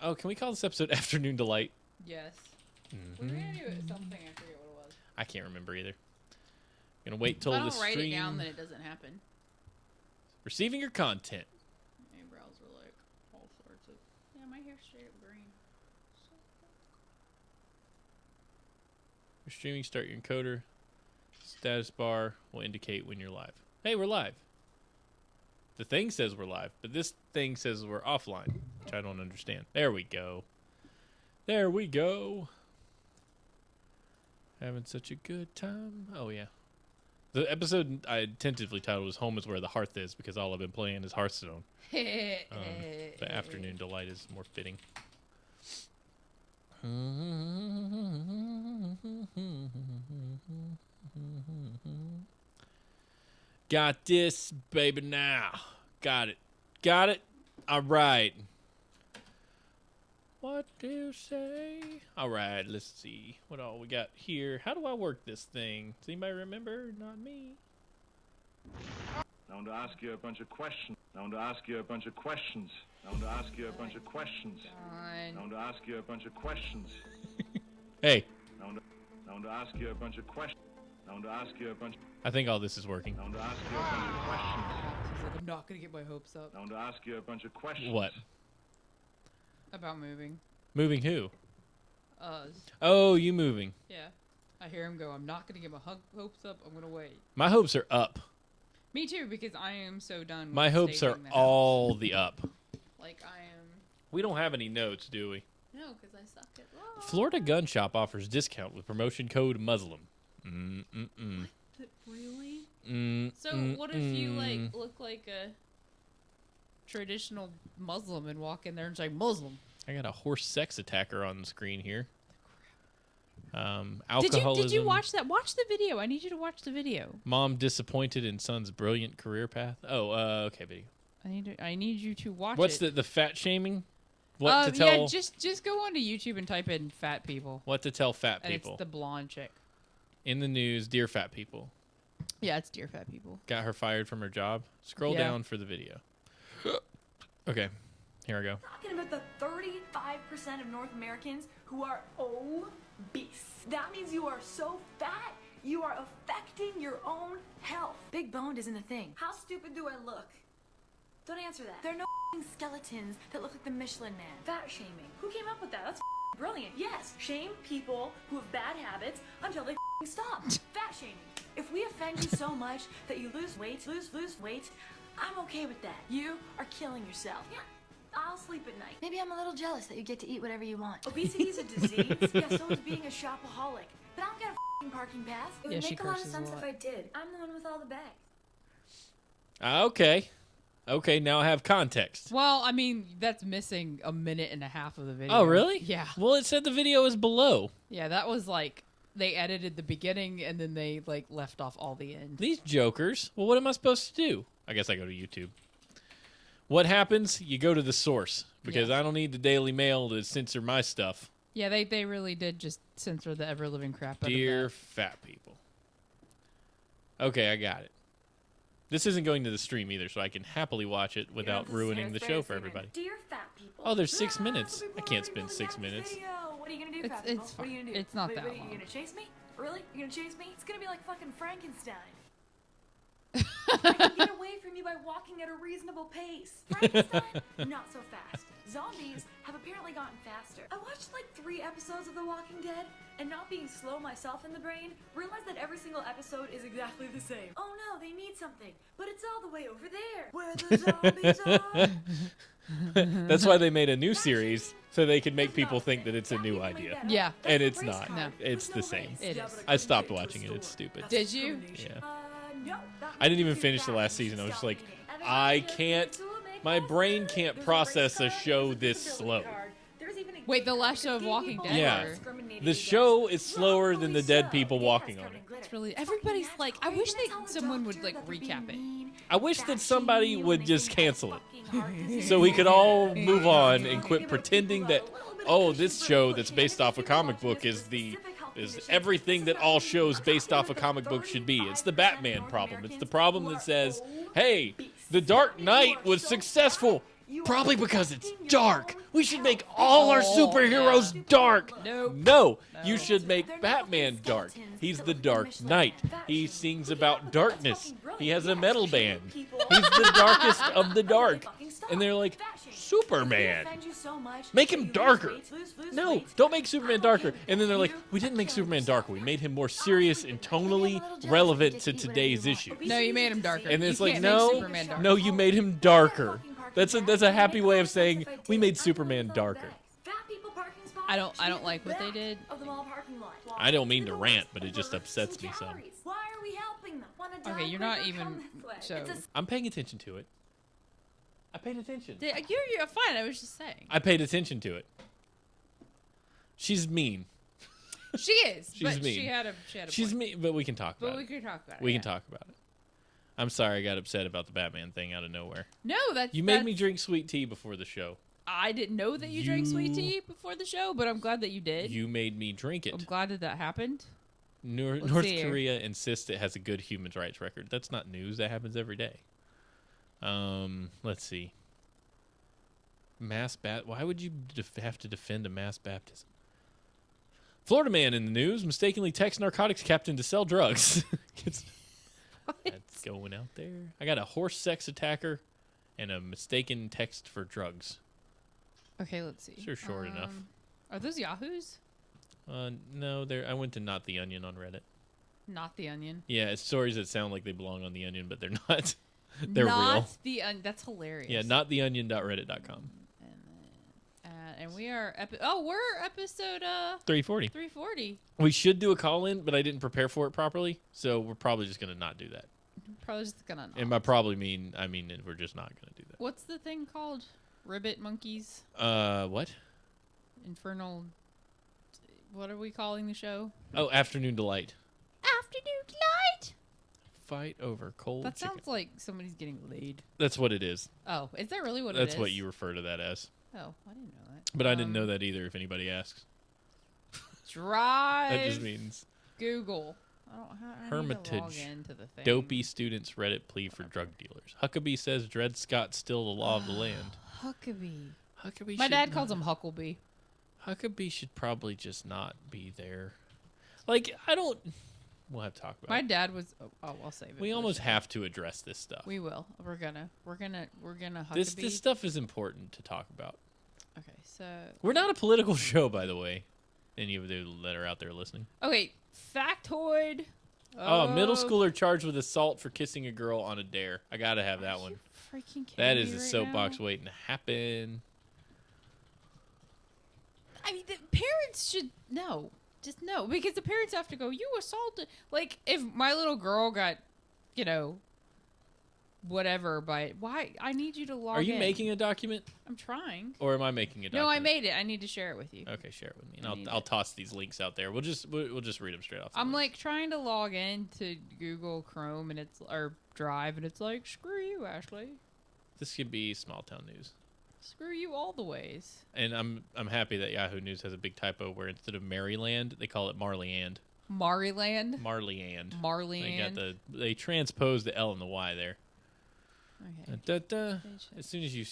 Oh, can we call this episode Afternoon Delight? Yes. We were gonna do it something. I forget what it was. I can't remember either. Gonna wait till If I the don't write stream. it down, then it doesn't happen. Receiving your content. Eyebrows were like all sorts of. Yeah, my hair's straight up green. You're streaming, start your encoder. Status bar will indicate when you're live. Hey, we're live. The thing says we're live, but this thing says we're offline, which I don't understand. There we go. There we go. Having such a good time. Oh, yeah. The episode I tentatively titled was Home is Where the Hearth Is, because all I've been playing is Hearthstone. The Afternoon Delight is more fitting. Got this, baby, now. Got it. Got it? All right. What do you say? All right, let's see. What all we got here? How do I work this thing? Does anybody remember? Not me. I want to ask you a bunch of questions. I want to ask you a bunch of questions. I want to ask you a bunch of questions. I want to ask you a bunch of questions. Hey. I want to ask you a bunch of questions. I want to ask you a bunch. I think all this is working. I want to ask you a bunch of questions. She's like, I'm not gonna get my hopes up I want to ask you a bunch of questions. What? about moving. Moving who? Us. Oh, you moving. Yeah. I hear him go, I'm not gonna get my hopes up. I'm gonna wait. My hopes are up. Me too, because I am so done. With My hopes are staging the house. all the up. Like I am. We don't have any notes, do we? No, because I suck at law. Florida Gun Shop offers discount with promotion code Muslim. Really? So what if you like look like a traditional Muslim and walk in there and say Muslim? I got a horse sex attacker on the screen here. Alcoholism. Did you watch that? Watch the video. I need you to watch the video. Mom disappointed in son's brilliant career path. Oh, okay, video. I need you to watch What's it. the fat shaming? What to tell? Yeah, just go onto YouTube and type in fat people. What to tell fat And people? it's the blonde chick. In the news, dear fat people. Yeah, it's dear fat people. Got her fired from her job. Scroll Yeah. down for the video. Okay, here I go. Talking about the 35% of North Americans who are obese. That means you are so fat, you are affecting your own health. Big boned isn't a thing. How stupid do I look? Don't answer that. There are no skeletons that look like the Michelin Man. Fat shaming. Who came up with that? That's brilliant. Yes, shame people who have bad habits until they stop. Fat shaming. If we offend you so much that you lose weight, I'm okay with that. You are killing yourself. Yeah, I'll sleep at night. Maybe I'm a little jealous that you get to eat whatever you want. Obesity is a disease. Yeah, so is being a shopaholic. But I don't get a parking pass. It would Yeah, she make a lot of curses a sense lot. if I did. I'm the one with all the bags. Okay. Okay, now I have context. Well, I mean, that's missing a minute and a half of the video. Oh, really? Yeah. Well, it said the video is below. Yeah, that was like they edited the beginning and then they like left off all the end. These jokers. Well, what am I supposed to do? I guess I go to YouTube. What happens? You go to the source because Yeah. I don't need the Daily Mail to censor my stuff. Yeah, they really did just censor the ever living crap out Dear of fat people. Okay, I got it. This isn't going to the stream either, so I can happily watch it without ruining the show for everybody. Dear fat people. Oh, there's 6 minutes. I can't spend 6 minutes. What are you gonna do, It's- fat people? it's What are you fine. gonna do? It's not Wait, that wait, long. You gonna chase me? Really? You gonna chase me? It's gonna be like fucking Frankenstein. that. I can get away from you by walking at a reasonable pace. Frankenstein, not so fast. Zombies have apparently gotten faster. I watched like 3 episodes of The Walking Dead, and not being slow myself in the brain, realized that every single episode is exactly the same. Oh no, they need something, but it's all the way over there, where the zombies are. That's why they made a new series, so they could make people think that it's a new idea. Yeah. And it's not. No. It's the same. It is. I stopped watching it. It's stupid. Did you? Yeah. No, I didn't even finish the last season. I was just like, I can't. My brain can't process a show this slow. Wait, the last show of Walking Dead? Yeah. or- The show is slower than the dead people walking on it. It's really everybody's like. I wish that someone would like recap it. I wish that somebody would just cancel it, so we could all move on and quit pretending that, oh, this show that's based off a comic book is everything that all shows based off a comic book should be. It's the Batman problem. It's the problem that says, hey, the Dark Knight was successful. You Probably are because it's affecting your dark. own We should health. make all our Oh, superheroes yeah. dark. Nope. No, you No. should make They're not Batman fucking dark. skeletons He's that the look like Dark Michelin Knight. Man. He Fashion. sings Who came about up with that? That's darkness. fucking brilliant. He has a Yes, metal killing band. people. He's the darkest of the dark. Fucking stop. And they're like, Fashion. If Superman. we offend you so much Make that him you lose darker. weight, lose No, weight, don't make Superman I'm okay darker. with And then that. they're like, You we didn't make are Superman killing darker. We yourself. made him more I'm serious freaking and jealous. I get a tonally little jealous relevant when to you get to eat today's whatever you issue. want. No, you made him darker. And it's You like, can't make no, Superman darker. no, you made him darker. That's a happy way of saying we made Superman darker. I don't like what they did. I don't mean to rant, but it just upsets me some. Why are we helping them? Wanna die Okay, you're not quicker? even- Come this way. so- It's a I'm paying attention to it. I paid attention. You're fine. I was just saying. I paid attention to it. She's mean. She is. She's but mean. She had a She's point. mean, but we can talk But about we it. could talk about it. We yeah. can talk about it. I'm sorry I got upset about the Batman thing out of nowhere. No, that's You made that's- me drink sweet tea before the show. I didn't know that you drank sweet You- tea before the show, but I'm glad that you did. You made me drink I'm it. glad that happened. Let's North see here. Korea insists it has a good human rights record. That's not news. That happens every day. Let's see. Why would you have to defend a mass baptism? Florida man in the news mistakenly texts narcotics captain to sell drugs. That's going out there. I got a horse sex attacker and a mistaken text for drugs. Okay, let's see. Sure, short enough. Are those Yahoos? No, I went to Not the Onion on Reddit. Not the Onion. Yeah, it's stories that sound like they belong on the Onion, but they're not. They're not real. the That's hilarious. Yeah, nottheonion.reddit.com. And we are we're episode 340. 340. We should do a call in, but I didn't prepare for it properly, so we're probably just gonna not do that. Probably just gonna. And by probably I mean we're just not gonna do that. What's the thing called? Ribbit monkeys? What? Infernal. What are we calling the show? Oh, Afternoon Delight. Afternoon Delight. Fight over cold That chicken. sounds like somebody's getting laid. That's what it is. Oh, is that really what it is? That's what you refer to that as. Oh, I didn't know that. But I didn't know that either. If anybody asks, Drive. that just means Google. I need to log Hermitage. into the thing. dopey students Reddit plea for drug dealers. Huckabee says Dred Scott's still the law of the land. Huckabee. Huckabee. My should dad not- calls him Hucklebee. Huckabee should probably just not be there. Like I don't. We'll have to talk about. My it. dad was. Oh, I'll save it. We for the almost show. have to address this stuff. We will. We're gonna. Huckabee. This stuff is important to talk about. Okay, so. We're not a political show, by the way. Any of you that are out there listening. Okay, factoid. Oh, middle schooler charged with assault for kissing a girl on a dare. I gotta have that one. Freaking kidding That me is a right soapbox now? waiting to happen. I mean, the parents should know. Just know. Because the parents have to go, you assaulted. Like, if my little girl got, whatever by why I need you to log in. Are you making a document, I'm trying. or am I making a document? No, I made it. I need to share it with you. Okay, share it with me, I and need I'll it. toss these links out there. We'll just read them straight off. the I'm link. like trying to log in to Google Chrome and or Drive and it's like, screw you, Ashley. This could be small town news. Screw you all the ways. And I'm happy that Yahoo News has a big typo where instead of Maryland, they call it Marleyand. Maryland. Marleyand. Marleyand. They transposed the L and the Y there. Okay. Da-da. As soon as you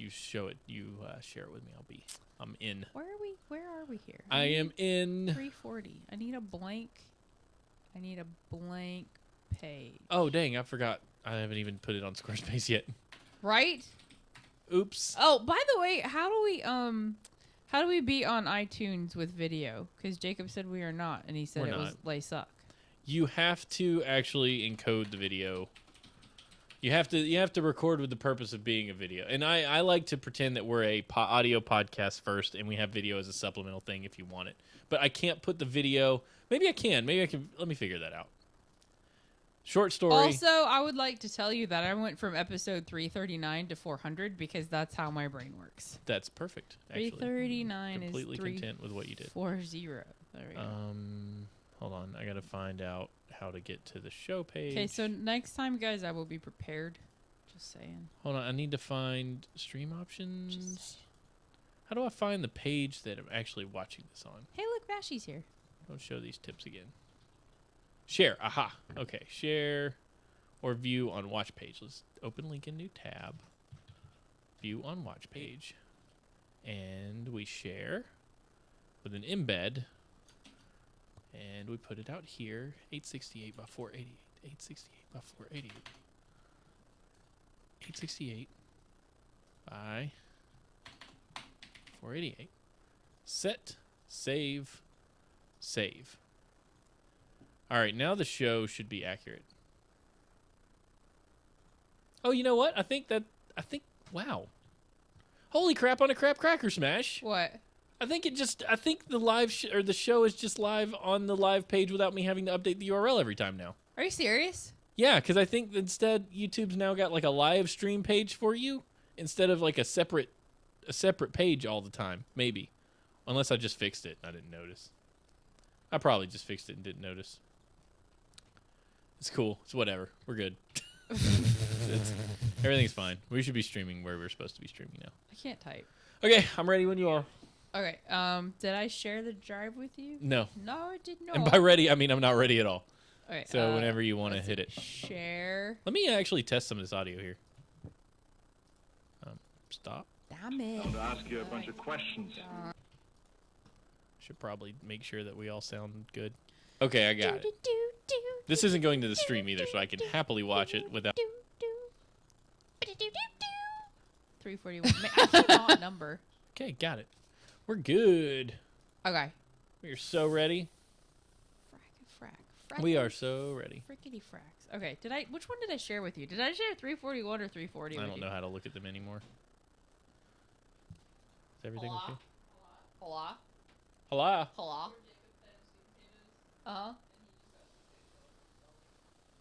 show it, you share it with me. I'm in. Where are we here? I am in. 340. I need a blank page. Oh dang! I forgot. I haven't even put it on Squarespace yet. Right? Oops. Oh, by the way, how do we be on iTunes with video? Because Jacob said we are not, and he said We're it was not. lay suck. You have to actually encode the video. You have to record with the purpose of being a video. And I like to pretend that we're a audio podcast first, and we have video as a supplemental thing if you want it. But I can't put the video. Maybe I can. Maybe I can. Let me figure that out. Short story. Also, I would like to tell you that I went from episode 339 to 400 because that's how my brain works. That's perfect. Actually. 339 Completely is content with what you did. 340. There we go. Hold on. I gotta find out how to get to the show page. Okay, so next time, guys, I will be prepared. Just saying. Hold on. I need to find stream options. How do I find the page that I'm actually watching this on? Hey, look, Bashy's here. Don't show these tips again. Share. Aha. Okay. Share or view on watch page. Let's open link in new tab. view on watch page. And we share with an embed. And we put it out here. 868 by 488. 868 by 488. 868 by 488. Set, save, save. All right, now the show should be accurate. Oh, you know what? I think, wow. Holy crap on a crap cracker smash. What? I think the live or the show is just live on the live page without me having to update the URL every time now. Are you serious? Yeah, because I think instead YouTube's now got like a live stream page for you instead of like a separate page all the time. Maybe. Unless I just fixed it and I didn't notice. I probably just fixed it and didn't notice. It's cool. It's whatever. We're good. Everything's fine. We should be streaming where we're supposed to be streaming now. I can't type. Okay, I'm ready when you are. Okay. Did I share the drive with you? No. No, I did not. And by ready, I mean I'm not ready at all. Okay. So whenever you want to let's hit it. Share. Let me actually test some of this audio here. Stop. Damn it. I want to ask you a bunch of questions. Should probably make sure that we all sound good. Okay, I got it. This isn't going to the stream either, so I can happily watch it without... 341. I cannot number. Okay, got it. We're good. Okay. We are so ready. Frack. We are so ready. Frickety fracks. Okay, which one did I share with you? Did I share 341 or 340 I with don't you? know how to look at them anymore. Is everything okay? Hola. Hello? Hola. Uh-huh.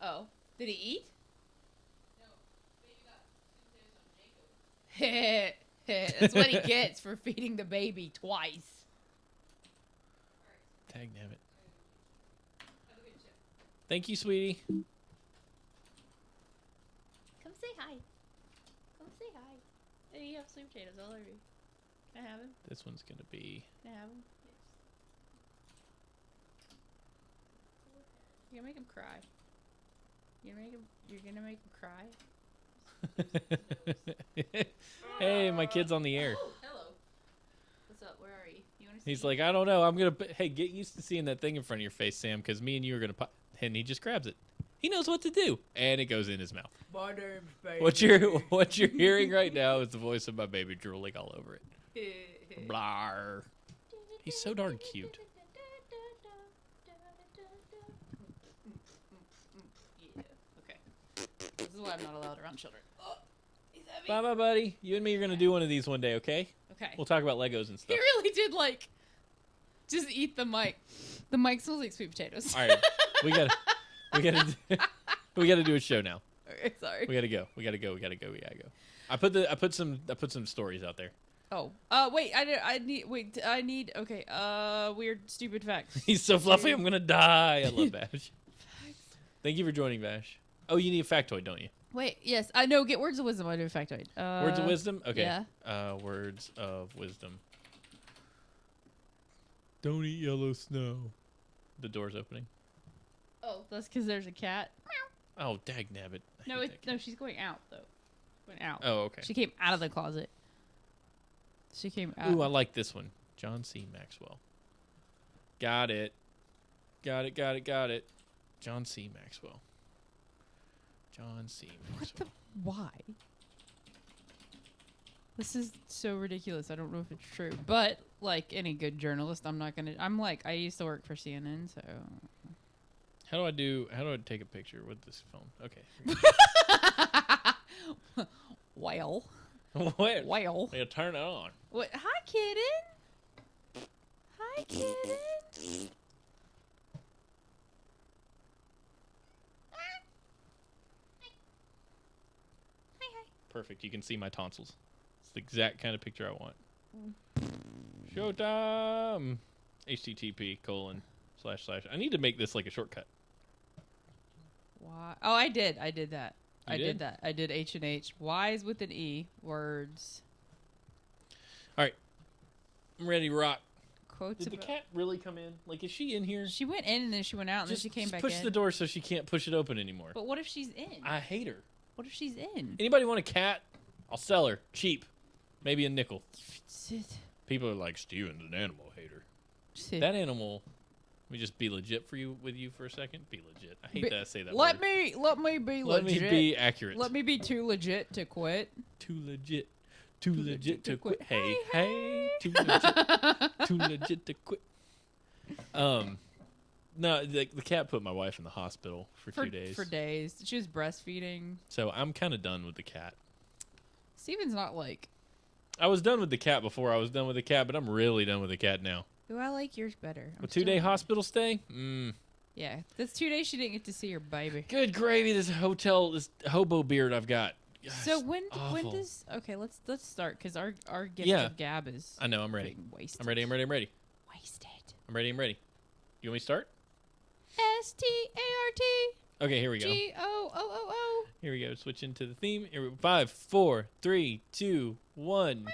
Oh. Did he eat? That's what he gets for feeding the baby twice. Tag nabbit. Thank you, sweetie. Come say hi. Come say hi. Hey, you have sweet potatoes all over you. Can I have him? This one's going to be... Can I have him? Yes. You're gonna make him cry. You're gonna make him cry? Hey, my kid's on the air. Oh, hello. What's up? Where are you? You wanna see? He's like, I don't know. I'm going to... Hey, get used to seeing that thing in front of your face, Sam, because me and you are going to... And he just grabs it. He knows what to do. And it goes in his mouth. My name's baby. What you're hearing right now is the voice of my baby drooling all over it. Blar. He's so darn cute. Yeah. Okay. This is why I'm not allowed around children. Oh, he's heavy. Bye, buddy. You and me are going to do one of these one day, okay? Okay. We'll talk about Legos and He stuff. really did just eat the mic. The mic smells like sweet potatoes. All right. we gotta do a show now. Okay, sorry. We gotta go. I put some stories out there. Oh. Wait. I need. Okay. Weird, stupid facts. He's so fluffy, I'm gonna die. I love Vash. Thank you for joining, Vash. Oh, you need a factoid, don't you? Wait. Yes. I know. Get words of wisdom. I do a factoid. Words of wisdom. Okay. Yeah. Words of wisdom. Don't eat yellow snow. The door's opening. Oh, that's because there's a cat. Oh, dag nabbit. No, she's going out though. Going out. Oh, okay. She came out of the closet. She came out. Ooh, I like this one. John C. Maxwell. Got it. Got it. John C. Maxwell. John C. Maxwell. Why? This is so ridiculous. I don't know if it's true. But, like any good journalist, I used to work for CNN, so. How do I take a picture with this phone? Okay. Well. What? Well. Yeah, turn it on. What? Hi, kitten. Hi, kitten. Perfect. You can see my tonsils. It's the exact kind of picture I want. Showtime. http:// I need to make this like a shortcut. Why? Oh, I did that. You did? I did H&H. Y's with an E. Words. All right. I'm ready to rock. Quotes. Did the cat really come in? Like, is she in here? She went in and then she went out and Just then she came back push in. the door so she can't push it open anymore. But what if she's in? I hate her. What if she's in? Anybody want a cat? I'll sell her cheap, maybe a nickel. People are like, Steven's an animal hater. That animal. Let me just be legit with you for a second. Be legit. I hate that I say that. Let me be legit. Let me be accurate. Let me be too legit to quit. Too legit to quit. Hey, too legit to quit. No, the cat put my wife in the hospital for 2 days. For days. She was breastfeeding. So I'm kind of done with the cat. Steven's not like... I was done with the cat before I was done with the cat, but I'm really done with the cat now. Ooh, I like yours better. A 2-day hospital stay? Yeah, that's 2 days she didn't get to see her baby. Good gravy, this hobo beard I've got. So when does... Okay, let's start, because our gift of gab is... I know, I'm ready. Wasted. I'm ready. Wasted. I'm ready. You want me to start? START. Okay, here we go. GOOOO. Here we go. Switch into the theme. 5, 4, 3, 2, 1.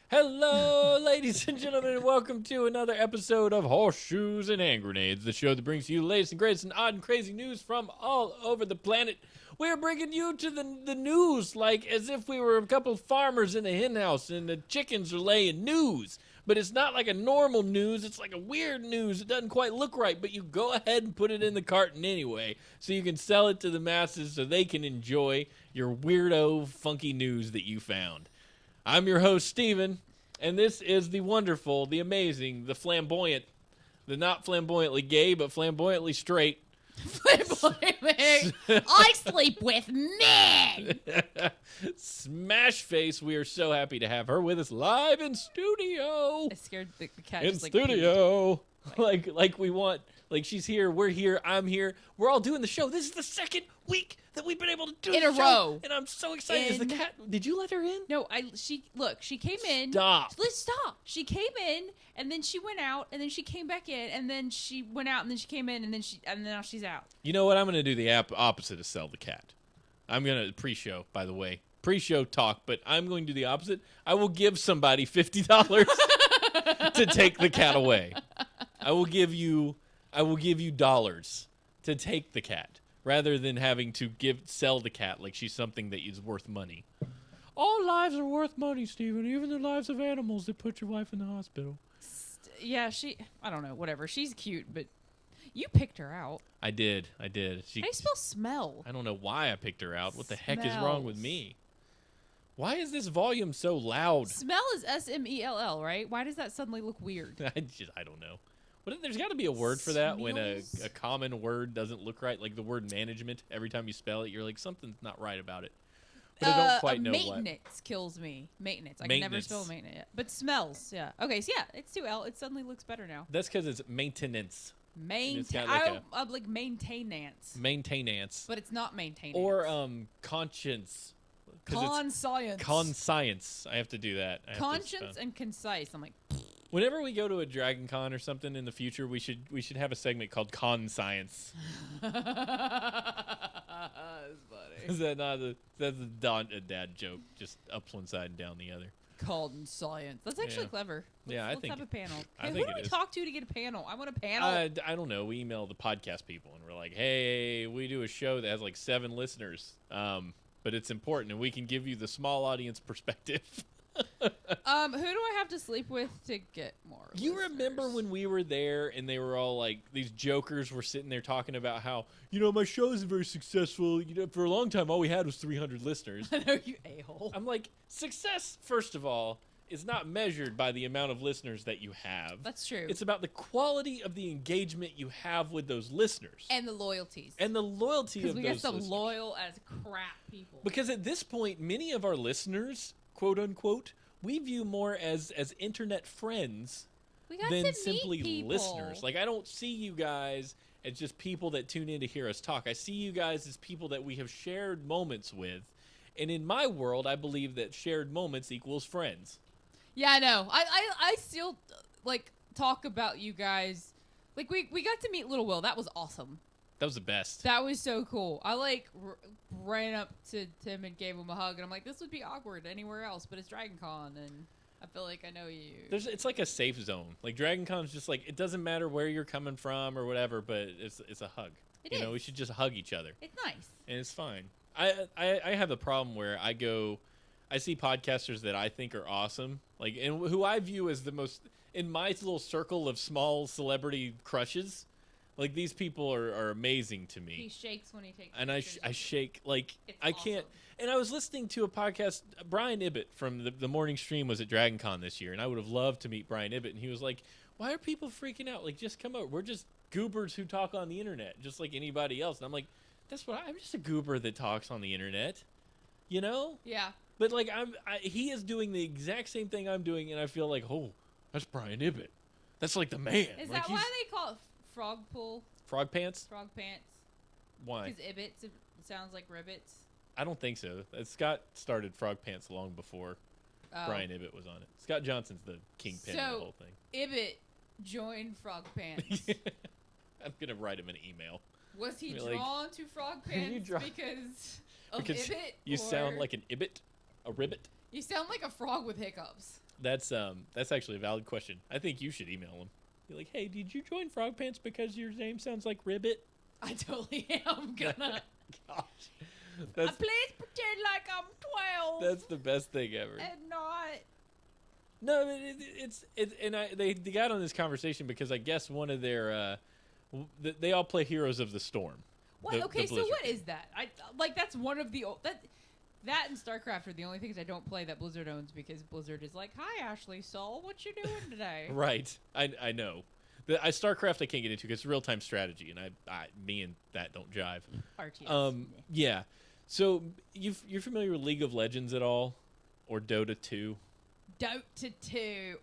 Hello, ladies and gentlemen, and welcome to another episode of Horseshoes and Hand Grenades, the show that brings you the latest and greatest and odd and crazy news from all over the planet. We're bringing you to the news like as if we were a couple of farmers in a hen house and the chickens are laying news. But it's not like a normal news. It's like a weird news. It doesn't quite look right, but you go ahead and put it in the carton anyway so you can sell it to the masses so they can enjoy your weirdo, funky news that you found. I'm your host, Steven, and this is the wonderful, the amazing, the flamboyant, the not flamboyantly gay, but flamboyantly straight. Flamboyantly. I sleep with men. Smash Face, we are so happy to have her with us live in studio. I scared the cat. In just, studio. Like we want, like she's here, we're here, I'm here. We're all doing the show. This is the second week that we've been able to do in the a show, row. and I'm so excited. Is the cat? Did you let her in? No, she came in. Stop. Let's stop. She came in and then she went out and then she came back in and then she went out and then she came in and then now she's out. You know what? I'm gonna do the opposite of sell the cat. I'm gonna pre-show, by the way, pre-show talk, but I'm going to do the opposite. I will give somebody $50 to take the cat away. I will give you dollars to take the cat, rather than having to sell the cat like she's something that is worth money. All lives are worth money, Steven, even the lives of animals that put your wife in the hospital. Yeah, I don't know, whatever. She's cute, but you picked her out. I did. How do you spell smell? I don't know why I picked her out. What the heck is wrong with me? Why is this volume so loud? Smell is SMELL, right? Why does that suddenly look weird? I don't know. There's got to be a word for that when a common word doesn't look right, like the word management. Every time you spell it, you're like, something's not right about it. But I don't quite know what. Maintenance kills me. Maintenance. I can never spell maintenance. Yeah. But smells, yeah. Okay, so yeah, it's 2L. It suddenly looks better now. That's because it's maintenance. I'm like maintenance. Maintenance. But it's not maintenance. Or conscience. Conscience. Conscience. I have to do that. Conscience and concise. I'm like... Whenever we go to a Dragon Con or something in the future, we should have a segment called Con Science. That's funny. Is that not that's a dad joke, just up one side and down the other? Called science. That's actually clever. Let's have a panel. I who think do we talk to get a panel? I want a panel. I don't know. We email the podcast people and we're like, hey, we do a show that has like 7 listeners, but it's important and we can give you the small audience perspective. Who do I have to sleep with to get more You listeners? remember when we were there and they were all like, these jokers were sitting there talking about how, my show isn't very successful. For a long time, all we had was 300 listeners. I know, you a-hole. I'm like, success, first of all, is not measured by the amount of listeners that you have. That's true. It's about the quality of the engagement you have with those listeners. And the loyalties. And the loyalty of those listeners. Because we got some loyal as crap people. Because at this point, many of our listeners, quote unquote, we view more as internet friends than simply listeners. Like, I don't see you guys as just people that tune in to hear us talk. I see you guys as people that we have shared moments with. And in my world, I believe that shared moments equals friends. Yeah, I know. I still, like, talk about you guys. Like, we got to meet Little Will. That was awesome. That was the best. That was so cool. I, like, ran up to Tim and gave him a hug. And I'm like, this would be awkward anywhere else, but it's Dragon Con, and I feel like I know you. It's like a safe zone. Like, Dragon Con's just like, it doesn't matter where you're coming from or whatever, but it's a hug. It is. We should just hug each other. It's nice. And it's fine. I have a problem where I go I see podcasters that I think are awesome, like, and who I view as the most in my little circle of small celebrity crushes. Like, these people are amazing to me. He shakes when he takes And pictures. I shake, like, It's I can't. awesome. And I was listening to a podcast. Brian Ibbett from the morning stream was at Dragon Con this year, and I would have loved to meet Brian Ibbett. And he was like, "Why are people freaking out? Like, just come over. We're just goobers who talk on the internet, just like anybody else." And I'm like, "That's what I'm just a goober that talks on the internet, you know." Yeah. But like, he is doing the exact same thing I'm doing, and I feel like, oh, that's Brian Ibbett. That's like the man. Is like, that why they call it frog pull, frog pants? frog pants? Why? Because ibbits, it sounds like ribbits. I don't think so. Scott started Frog Pants long before Oh. Brian Ibbett was on it. Scott Johnson's the kingpin of the whole thing. Ibbett joined Frog Pants. I'm gonna write him an email Was he Be like, drawn to Frog you Pants draw- because of because Ibbett? you sound or- like an Ibbett, a ribbit. You sound like a frog with hiccups. That's actually a valid question. I think you should email him. Be like, hey, did you join Frog Pants because your name sounds like Ribbit? I totally am gonna. Gosh, that's Please pretend like I'm 12 that's the best thing ever. and not. No, they got on this conversation because I guess one of their they all play Heroes of the Storm. What? the Okay, so Blizzard. what is that? That's one of the that and StarCraft are the only things I don't play that Blizzard owns because Blizzard is like, "Hi, Ashley Sol, what you doing today?" Right, I know. StarCraft I can't get into because it's real time strategy, and me and that don't jive. RTS. Yeah. So you're familiar with League of Legends at all, or Dota 2? Dota 2.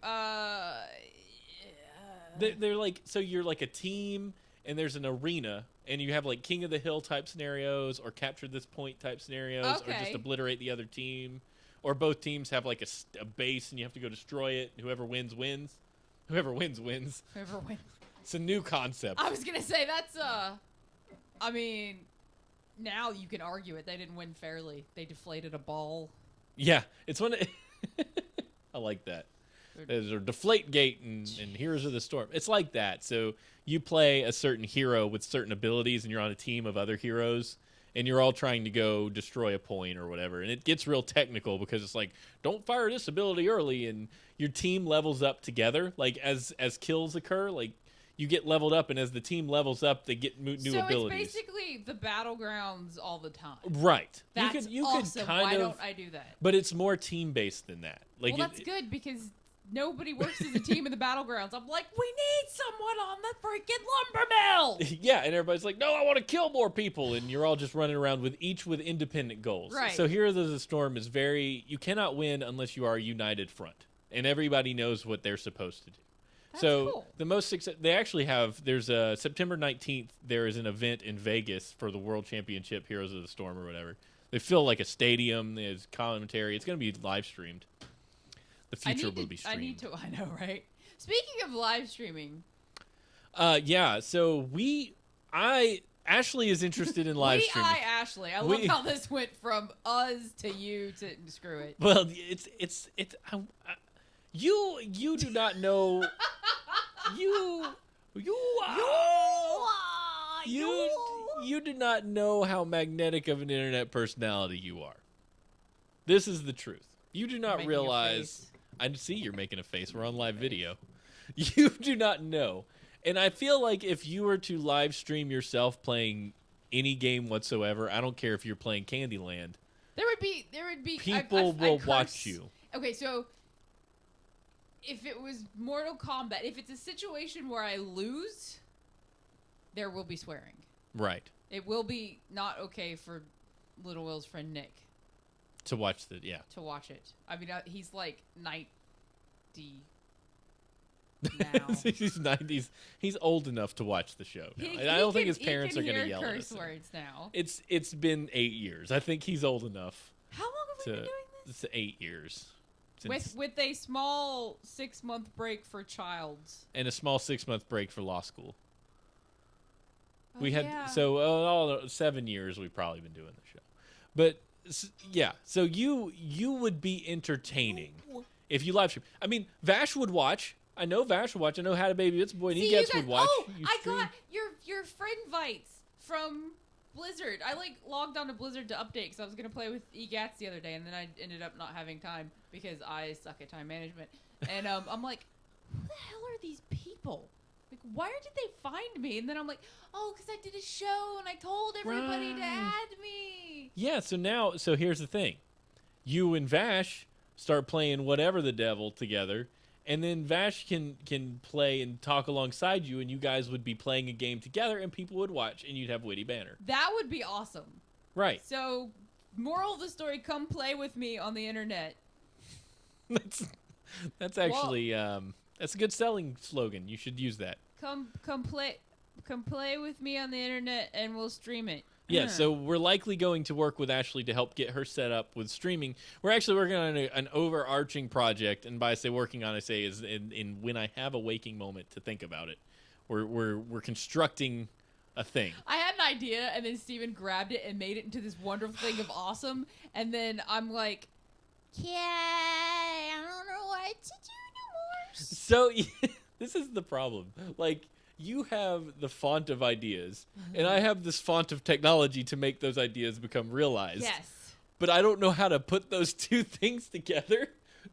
They're like, so you're like a team, and there's an arena, and you have like King of the Hill type scenarios, or capture this point type scenarios, or just Okay. obliterate the other team, or both teams have like a base, and you have to go destroy it. And whoever wins wins. Whoever wins wins. Whoever wins. It's a new concept. I was gonna say that's I mean, now you can argue it. They didn't win fairly. They deflated a ball. Yeah, it's one. I like that. There's a Deflate Gate and Heroes of the Storm. It's like that. So you play a certain hero with certain abilities, and you're on a team of other heroes, and you're all trying to go destroy a point or whatever. And it gets real technical because it's like, don't fire this ability early, and your team levels up together. Like as kills occur, like you get leveled up, and as the team levels up, they get new So abilities. it's basically the battlegrounds all the time. Right. That's you awesome. could kind Why of, don't I do that? but it's more team based than that. Like Well, that's good because nobody works as a team in the battlegrounds. I'm like, we need someone on the freaking lumber mill. Yeah, and everybody's like, no, I want to kill more people, and you're all just running around with independent goals. Right. So Heroes of the Storm is you cannot win unless you are a united front, and everybody knows what they're supposed to do. That's so cool. the most success they actually have. There's a September 19th. There is an event in Vegas for the World Championship Heroes of the Storm or whatever. They fill like a stadium. There's commentary. It's going to be live streamed. The future will be streamed. I know, right? Speaking of live streaming, Yeah. So Ashley is interested in live streaming. Ashley. I love how this went from us to you to screw it. Well, you do not know you do not know how magnetic of an internet personality you are. This is the truth. You do not Making a realize. face. I see you're making a face. We're on live video. You do not know. And I feel like if you were to live stream yourself playing any game whatsoever, I don't care if you're playing Candyland, There would be people I'd will curse. watch you. Okay, so if it was Mortal Kombat, if it's a situation where I lose, there will be swearing. Right. It will be not okay for Little Will's friend Nick To watch to watch it. I mean, he's like 90 now. He's 90s. He's old enough to watch the show now. And I don't think his parents are going to yell at us. curse words now. It's been 8 years. I think he's old enough How long have we been doing this? It's 8 years. Since, With a small 6-month break for Childs. and a small 6-month break for law school. Oh, We had yeah. so all 7 years we've probably been doing the show. But yeah, so you would be entertaining if you live stream. I mean, Vash would watch. I know Vash would watch. I know How to Baby It's a Boy and See, He Gets you would guys- watch. Oh, You I stream. got your friend Vites from Blizzard. I like logged on to Blizzard to update because I was gonna play with EGATS the other day, and then I ended up not having time because I suck at time management. And I'm like, who the hell are these people? Like, why did they find me? And then I'm like, oh, because I did a show and I told everybody to add me. Yeah, so here's the thing. You and Vash start playing whatever the devil together, and then Vash can play and talk alongside you, and you guys would be playing a game together, and people would watch, and you'd have Witty Banner. That would be awesome. Right. So, moral of the story, come play with me on the internet. That's actually that's a good selling slogan. You should use that. Come play with me on the internet, and we'll stream it. Yeah, so we're likely going to work with Ashley to help get her set up with streaming. We're actually working on an overarching project, and by I say working on, I say is in when I have a waking moment to think about it. We're constructing a thing. I had an idea, and then Steven grabbed it and made it into this wonderful thing of awesome, and then I'm like, yeah, I don't know what to do no more. So this is the problem. Like, you have the font of ideas, and I have this font of technology to make those ideas become realized. Yes. But I don't know how to put those two things together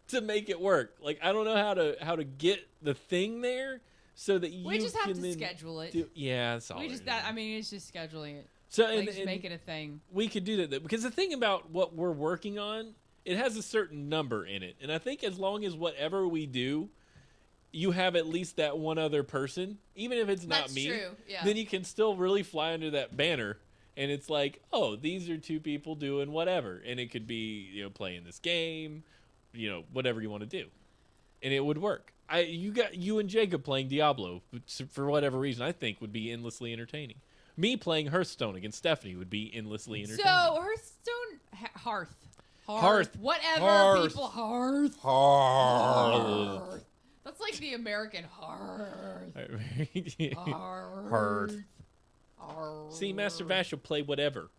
to make it work. Like, I don't know how to get the thing there so that you We just have can to then schedule it. yeah, that's all. We it just is. that I mean, it's just scheduling it. So Like, and, just and make it a thing. we could do that because the thing about what we're working on, it has a certain number in it, and I think as long as whatever we do, you have at least that one other person, even if it's not That's me, true, yeah. then you can still really fly under that banner. And it's like, oh, these are two people doing whatever. And it could be, playing this game, whatever you want to do. And it would work. You and Jacob playing Diablo, which for whatever reason, I think would be endlessly entertaining. Me playing Hearthstone against Stephanie would be endlessly entertaining. So, Hearthstone, Hearth. Whatever, Hearth. people, Hearth. Hearth. That's like the American Hearth. Hearth. See, Master Vash will play whatever.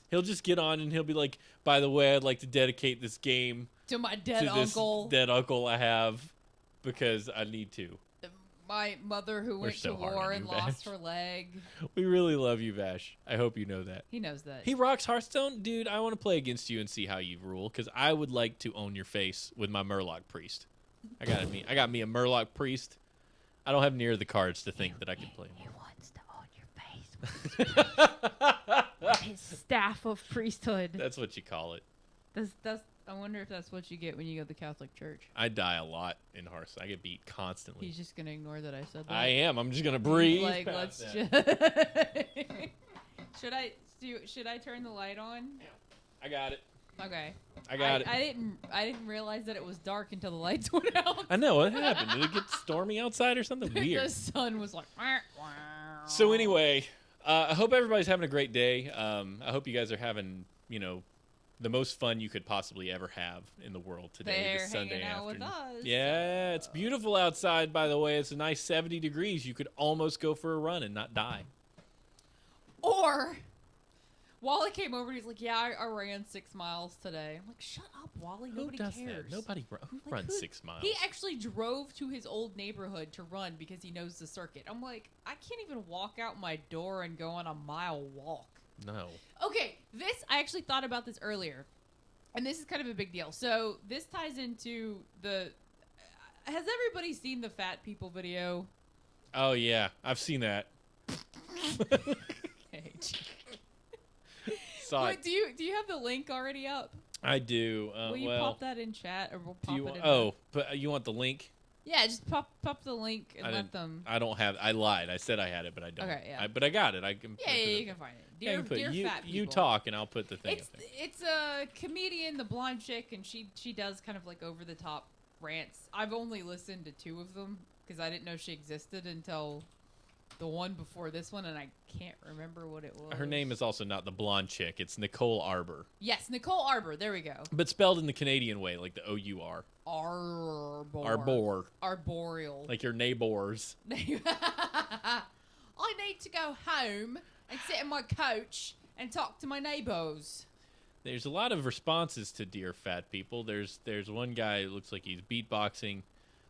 He'll just get on and he'll be like, by the way, I'd like to dedicate this game To my dead to this uncle. dead uncle I have because I need to. My mother who went so to hard war on and you, lost Vash. her leg. We really love you, Vash. I hope you know that. He knows that. He rocks Hearthstone? Dude, I want to play against you and see how you rule because I would like to own your face with my Murloc Priest. I got me a Murloc Priest. I don't have near the cards to think that I could play him. He wants to own your face. His staff of priesthood. That's what you call it. That's. I wonder if that's what you get when you go to the Catholic Church. I die a lot in Hearthstone. I get beat constantly. He's just gonna ignore that I said that. I am. I'm just gonna breathe. Like, past let's that. just. Should I turn the light on? I got it. Okay. I got it. I didn't realize that it was dark until the lights went out. I know what happened. Did it get stormy outside or something weird? The sun was like. So anyway, I hope everybody's having a great day. I hope you guys are having, the most fun you could possibly ever have in the world today, They're this Sunday hanging out with afternoon. us. Yeah, it's beautiful outside, by the way. It's a nice 70 degrees. You could almost go for a run and not die. Or Wally came over and he's like, yeah, I ran 6 miles today. I'm like, shut up, Wally. Nobody Who does cares. that? Nobody who Like, runs who- 6 miles. He actually drove to his old neighborhood to run because he knows the circuit. I'm like, I can't even walk out my door and go on a mile walk. No. Okay, I actually thought about this earlier, and this is kind of a big deal. So this ties into has everybody seen the fat people video? Oh, yeah. I've seen that. Okay. Saw Wait, it. do you have the link already up? I do. Will you well, pop that in chat, or we'll do pop you it want, in but you want the link? Yeah, just pop the link and let them. I don't have. I lied. I said I had it, but I don't. Okay, yeah. But I got it. I can. Yeah, put it you up. can find it. Yeah, I Dear, can put it. dear fat people. You talk, and I'll put the thing. It's up there. it's a comedian, the blonde chick, and she does kind of like over the top rants. I've only listened to 2 of them because I didn't know she existed until the one before this one, and I can't remember what it was. Her name is also not the blonde chick. It's Nicole Arbor, Yes, Nicole Arbor. There we go. but spelled in the Canadian way, like the O-U-R. Arbor. Arbor, Arboreal. like your neighbors. I need to go home and sit in my couch and talk to my neighbors. There's a lot of responses to Dear Fat People. There's one guy who looks like he's beatboxing.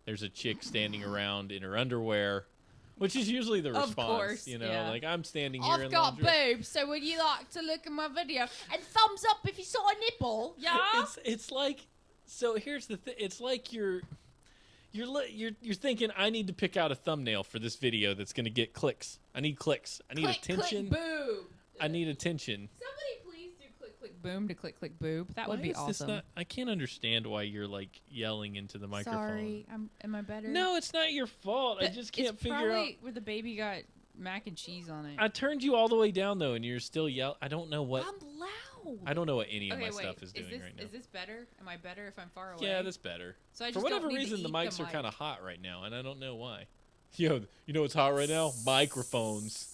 There's a chick standing around in her underwear. Which is usually the Of response, course, you know, yeah. like I'm standing here I've in got lingerie. boobs, so would you like to look at my video? And thumbs up if you saw a nipple, yeah? It's like, so here's the thing. It's like you're thinking I need to pick out a thumbnail for this video that's going to get clicks. I need clicks. I need attention. Click, boom. I need attention. Somebody please do click, click, boom to click, click, boob. That would Why be is this awesome. not, I can't understand why you're like yelling into the microphone. Sorry, am I better? No, it's not your fault. I just can't it's figure out. probably where the baby got mac and cheese on it. I turned you all the way down though, and you're still yelling. I don't know what. I'm loud. I don't know what any of Okay, my wait. stuff is doing this, right now. Is this better? Am I better if I'm far away? Yeah, that's better. So I For just whatever don't need reason, to the eat mics are mic. kind of hot right now, and I don't know why. Yo, you know what's hot right now? Microphones.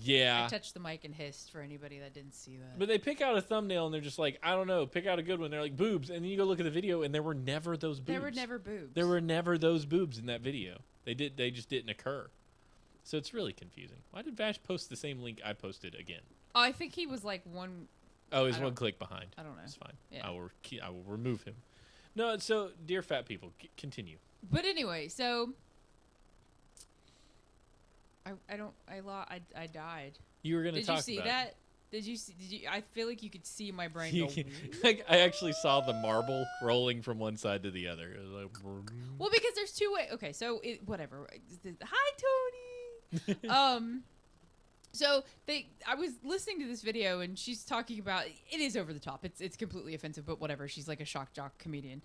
Yeah. I touched the mic and hissed for anybody that didn't see that. But they pick out a thumbnail and they're just like, I don't know, pick out a good one. They're like boobs, and then you go look at the video and there were never those boobs. there were never boobs. There were never those boobs in that video. They just didn't occur. So it's really confusing. Why did Vash post the same link I posted again? Oh, I think he was like one. Oh, he's I one don't- click behind. I don't know. It's fine. Yeah. I will remove him. No, so dear fat people, continue. But anyway, so I died. You were gonna Did talk you see about that? Did you see? Did you? I feel like you could see my brain it. go. I actually saw the marble rolling from one side to the other. It was like, Well, because there's two ways. Okay, so whatever. Hi, Tony. So I was listening to this video and she's talking about. It is over the top. It's completely offensive, but whatever. She's like a shock jock comedian.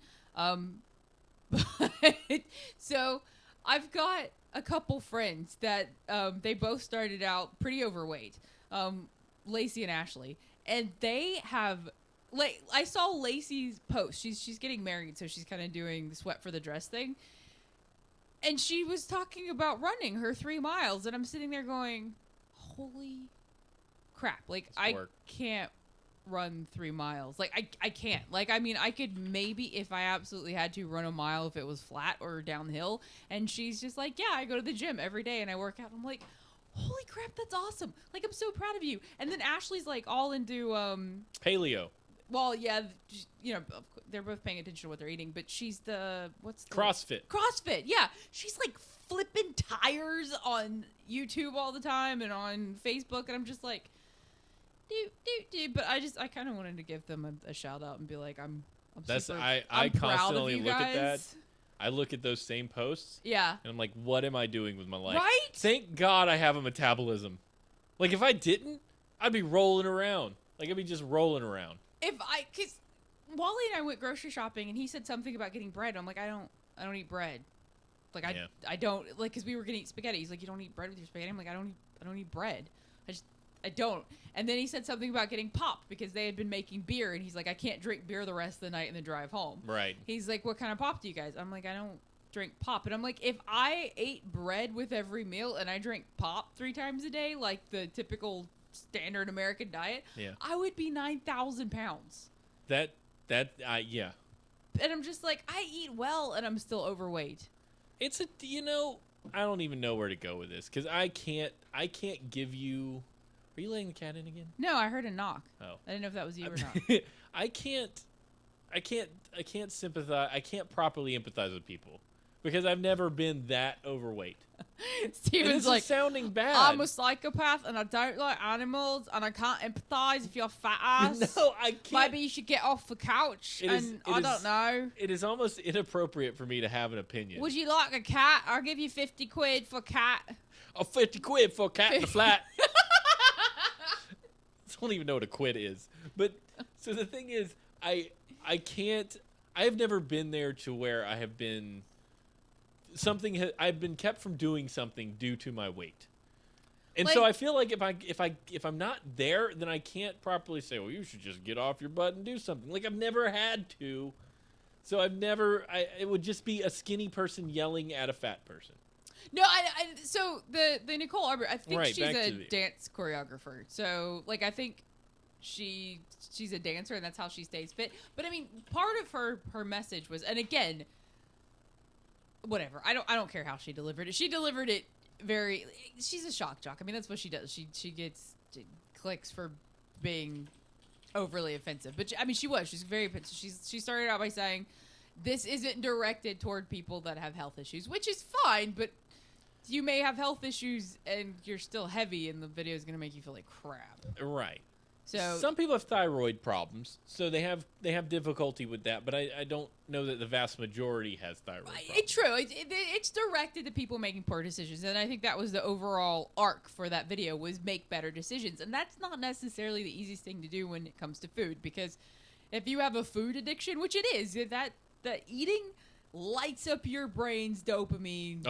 So I've got a couple friends that they both started out pretty overweight. Lacey and Ashley, and they have. Like I saw Lacey's post. She's getting married, so she's kind of doing the sweat for the dress thing. And she was talking about running her 3 miles, and I'm sitting there going, "Holy crap! Like I work. can't run 3 miles. Like I can't. Like I mean, I could maybe if I absolutely had to run a mile if it was flat or downhill." And she's just like, "Yeah, I go to the gym every day and I work out." I'm like, "Holy crap, that's awesome! Like I'm so proud of you." And then Ashley's like all into paleo. well, yeah, you know, they're both paying attention to what they're eating, but she's what's the CrossFit. CrossFit, yeah. She's like flipping tires on YouTube all the time and on Facebook, and I'm just like, dude. But I kind of wanted to give them a shout out and be like, I'm super, I I'm proud of constantly you look at that. guys. I look at those same posts Yeah. and I'm like, what am I doing with my life? Right? Thank God I have a metabolism. Like if I didn't, I'd be rolling around. Like I'd be just rolling around. Cause Wally and I went grocery shopping and he said something about getting bread. I'm like, I don't eat bread. Like I don't like, cause we were gonna eat spaghetti. He's like, you don't eat bread with your spaghetti. I'm like, I don't eat bread. I don't. And then he said something about getting pop because they had been making beer, and he's like, I can't drink beer the rest of the night and then drive home. Right. He's like, what kind of pop do you guys? I'm like, I don't drink pop. And I'm like, if I ate bread with every meal and I drank pop 3 times a day, like the typical standard American diet, Yeah. I would be 9,000 pounds. Yeah. And I'm just like, I eat well and I'm still overweight. It's I don't even know where to go with this because I can't give you. Are you letting the cat in again? No, I heard a knock. Oh. I didn't know if that was you or not. I can't sympathize. I can't properly empathize with people because I've never been that overweight. And Steven's this like, is sounding bad. I'm a psychopath and I don't like animals and I can't empathize if you're fat ass. No, I can't. Maybe you should get off the couch. It is- I don't know. It is almost inappropriate for me to have an opinion. Would you like a cat? I'll give you 50 quid for a cat. Oh, 50 quid for a cat in the flat. I don't even know what a quid is. But so the thing is, I have never been there to where I have been I've been kept from doing something due to my weight. And so Like- I feel like if I'm not there, then I can't properly say, well, you should just get off your butt and do something. Like I've never had to. So it would just be a skinny person yelling at a fat person. No, so the Nicole Arbor, I think Right, she's back a to the- dance choreographer. So like I think she's a dancer and that's how she stays fit. But I mean, part of her message was, and again, whatever. I don't care how she delivered it. She delivered it she's a shock jock. I mean, that's what she does. She gets clicks for being overly offensive. But she's very offensive. She started out by saying this isn't directed toward people that have health issues, which is fine, but you may have health issues and you're still heavy, and the video is gonna make you feel like crap. Right. So Some people have thyroid problems, so they have difficulty with that. But I don't know that the vast majority has thyroid problems. it's true. It's directed to people making poor decisions, and I think that was the overall arc for that video was make better decisions, and that's not necessarily the easiest thing to do when it comes to food, because if you have a food addiction, which it is, that eating lights up your brain's dopamine,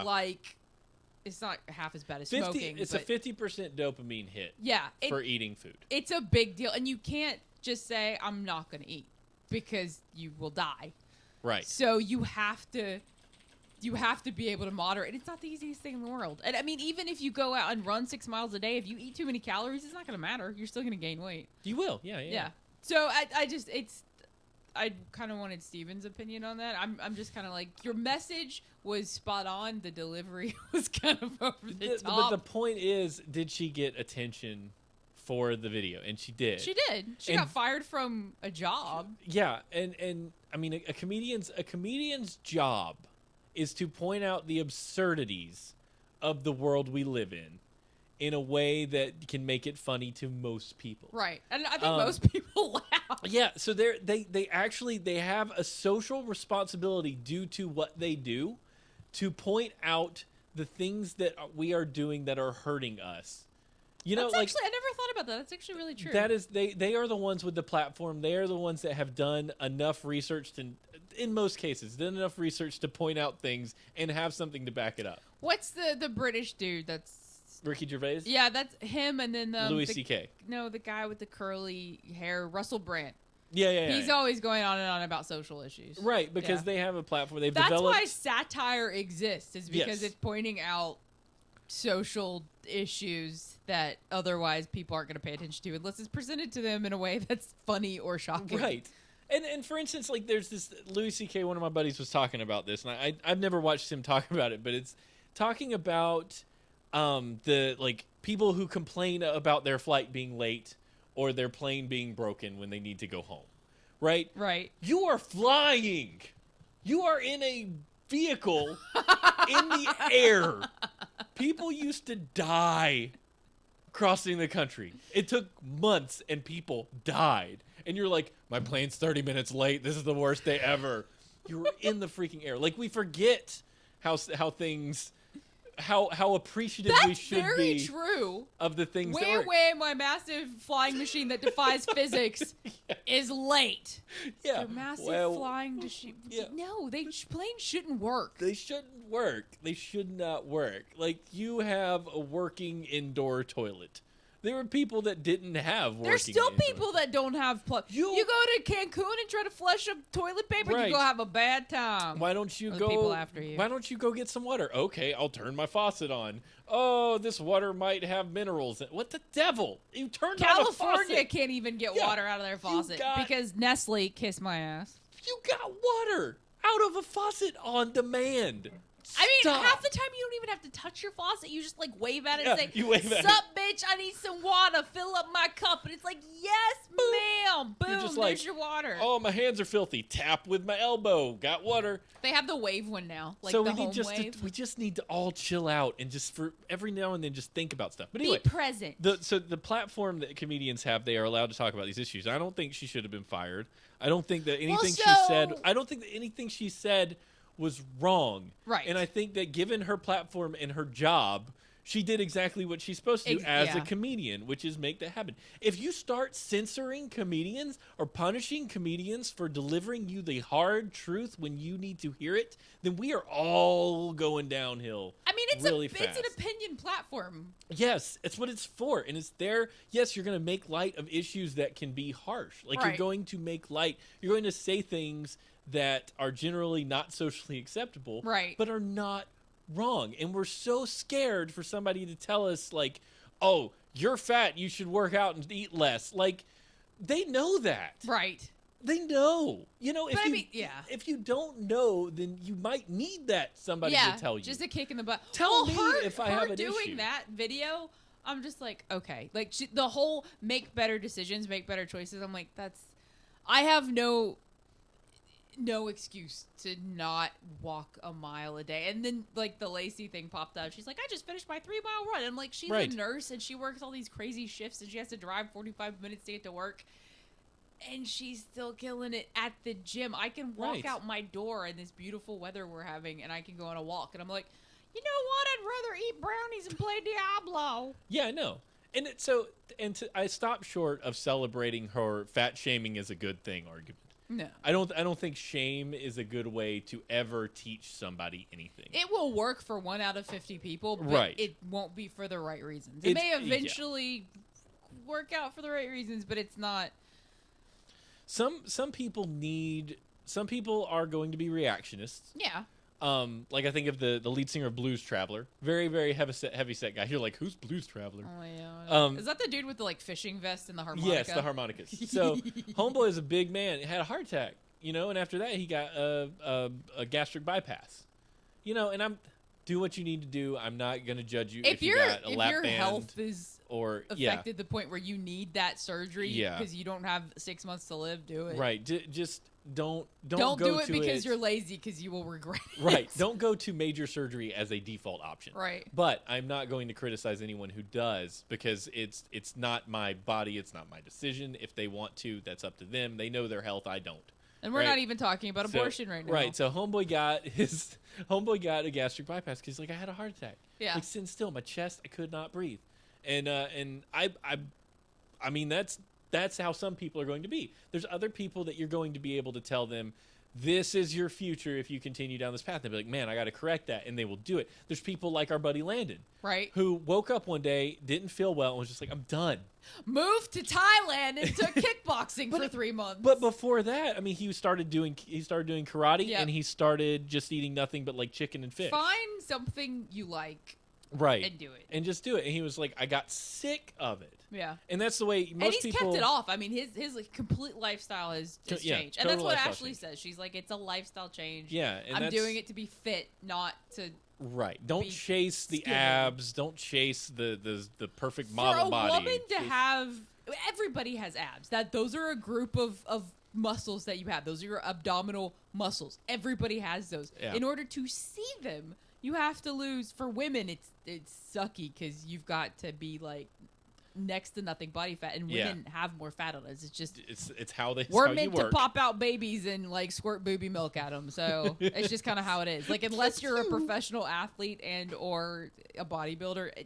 like it's not half as bad as smoking. It's a 50% dopamine hit. Yeah, for eating food. It's a big deal, and you can't just say I'm not going to eat because you will die. Right. So you have to be able to moderate. It's not the easiest thing in the world. And I mean, even if you go out and run 6 miles a day, if you eat too many calories, it's not going to matter. You're still going to gain weight. You will. Yeah. So I kind of wanted Steven's opinion on that. I'm just kind of like, your message was spot on. The delivery was kind of over the top. But the point is, did she get attention for the video? And she did. She did. She got fired from a job. Yeah, and I mean, a comedian's job is to point out the absurdities of the world we live in a way that can make it funny to most people. Right. And I think most people laugh. Yeah, so they actually have a social responsibility due to what they do to point out the things that we are doing that are hurting us. You know, That's actually, I never thought about that. That's actually really true. That is, they are the ones with the platform. They are the ones that have done enough research to, in most cases, done enough research to point out things and have something to back it up. What's the British dude that's... Ricky Gervais? Yeah, that's him, and then Louis C.K. No, the guy with the curly hair, Russell Brand. Yeah. He's always going on and on about social issues. Right, because they have a platform. They've That's developed... why satire exists, is because it's pointing out social issues that otherwise people aren't going to pay attention to unless it's presented to them in a way that's funny or shocking. Right. And for instance, like, there's this Louis C.K., one of my buddies was talking about this, and I've never watched him talk about it, but it's talking about the, like, people who complain about their flight being late or their plane being broken when they need to go home. Right? Right. You are flying. You are in a vehicle in the air. People used to die crossing the country. It took months and people died. And you're like, my plane's 30 minutes late. This is the worst day ever. You're in the freaking air. Like, we forget how things... How appreciative we should be. That's very true. Of the things that way my massive flying machine that defies physics is late. Yeah. Your massive flying machine. Yeah. No, planes shouldn't work. They shouldn't work. They should not work. Like, you have a working indoor toilet. There were people that didn't have working. There's still people that don't have You go to Cancun and try to flush a toilet paper, Right. you go have a bad time. Why don't you go? People after you. Why don't you go get some water? Okay, I'll turn my faucet on. Oh, this water might have minerals in it. What the devil? You turned on a faucet. California can't even get water out of their faucet because Nestle kiss my ass. You got water out of a faucet on demand. I mean, Stop. half the time you don't even have to touch your faucet. You just, like, wave at it and say, you wave at "Sup, bitch, I need some water. Fill up my cup." And it's like, "Yes, ma'am." Boom, You're just like, there's your water. Oh, my hands are filthy. Tap with my elbow. Got water. They have the wave one now, like so the we home need just wave. we just need to all chill out and just for every now and then just think about stuff. But anyway, be present. So the platform that comedians have, they are allowed to talk about these issues. I don't think she should have been fired. I don't think that anything she said. I don't think that anything she said was wrong. Right. And I think that given her platform and her job, she did exactly what she's supposed to do as a comedian, which is make that happen. If you start censoring comedians or punishing comedians for delivering you the hard truth when you need to hear it, then we are all going downhill. I mean, it's really it's fast. an opinion platform. Yes, it's what it's for. And it's there. Yes, you're going to make light of issues that can be harsh. Like, you're going to make light. You're going to say things that are generally not socially acceptable, but are not wrong. And we're so scared for somebody to tell us, like, oh, you're fat, you should work out and eat less. Like, they know that. Right. They know. You know, if you don't know, then you might need somebody to tell you. Just a kick in the butt. Tell me if I have an issue. Doing that video, I'm just like, okay. Like, the whole make better decisions, make better choices, I'm like, I have no... no excuse to not walk a mile a day. And then like the Lacey thing popped up. She's like, I just finished my 3-mile run. And I'm like, she's Right. a nurse and she works all these crazy shifts and she has to drive 45 minutes to get to work. And she's still killing it at the gym. I can walk Right. out my door in this beautiful weather we're having and I can go on a walk. And I'm like, you know what? I'd rather eat brownies and play Diablo. Yeah, I know. I stopped short of celebrating her fat shaming is a good thing argument. No. I don't think shame is a good way to ever teach somebody anything. It will work for 1 out of 50 people, but Right. it won't be for the right reasons. It It's- may yeah. eventually work out for the right reasons, but it's not. Some people are going to be reactionists. Yeah. Like I think of the lead singer of Blues Traveler, very very heavy set guy. You're like, who's Blues Traveler? Oh yeah. Um, Is that the dude with the like fishing vest and the harmonica? Yes, the harmonicas. So homeboy is a big man. He had a heart attack, and after that he got a gastric bypass. And do what you need to do. I'm not gonna judge you if you got a lap your band health is or affected the point where you need that surgery Yeah. because you don't have 6 months to live. Do it. right. Just don't Don't go do it to because you're lazy because you will regret it. right. Don't go to major surgery as a default option. Right. But I'm not going to criticize anyone who does because it's not my body. It's not my decision. If they want to, that's up to them. They know their health. I don't. And we're Right. not even talking about abortion right now. Right. So homeboy got a gastric bypass because like I had a heart attack. Yeah. Like sitting still, my chest, I could not breathe, and I mean that's how some people are going to be. There's other people that you're going to be able to tell them, this is your future if you continue down this path. They'll be like, man, I got to correct that, and they will do it. There's people like our buddy Landon, Right. who woke up one day, didn't feel well, and was just like, I'm done. Moved to Thailand and took kickboxing for 3 months. But before that, I mean, he started doing karate, Yep. and he started just eating nothing but like chicken and fish. Find something you like Right. and do it. And just do it. And he was like, I got sick of it. Yeah. And that's the way most And he's people kept it off. I mean, his like, complete lifestyle has Yeah, changed. And that's total what lifestyle Ashley change. says. She's like, it's a lifestyle change. Yeah, and I'm that's- doing it to be fit, not to... Right. Don't be chase the skinny. abs. Don't chase the perfect For model a body. woman to Just- have... Everybody has abs. Those are a group of muscles that you have. Those are your abdominal muscles. Everybody has those. Yeah. In order to see them, you have to lose. For women, it's sucky because you've got to be like next to nothing body fat, and Yeah. women have more fat on us. It's just it's how they we're how meant you to work. pop out babies and like squirt booby milk at them. So it's just kind of how it is. Like unless you're a professional athlete and or a bodybuilder,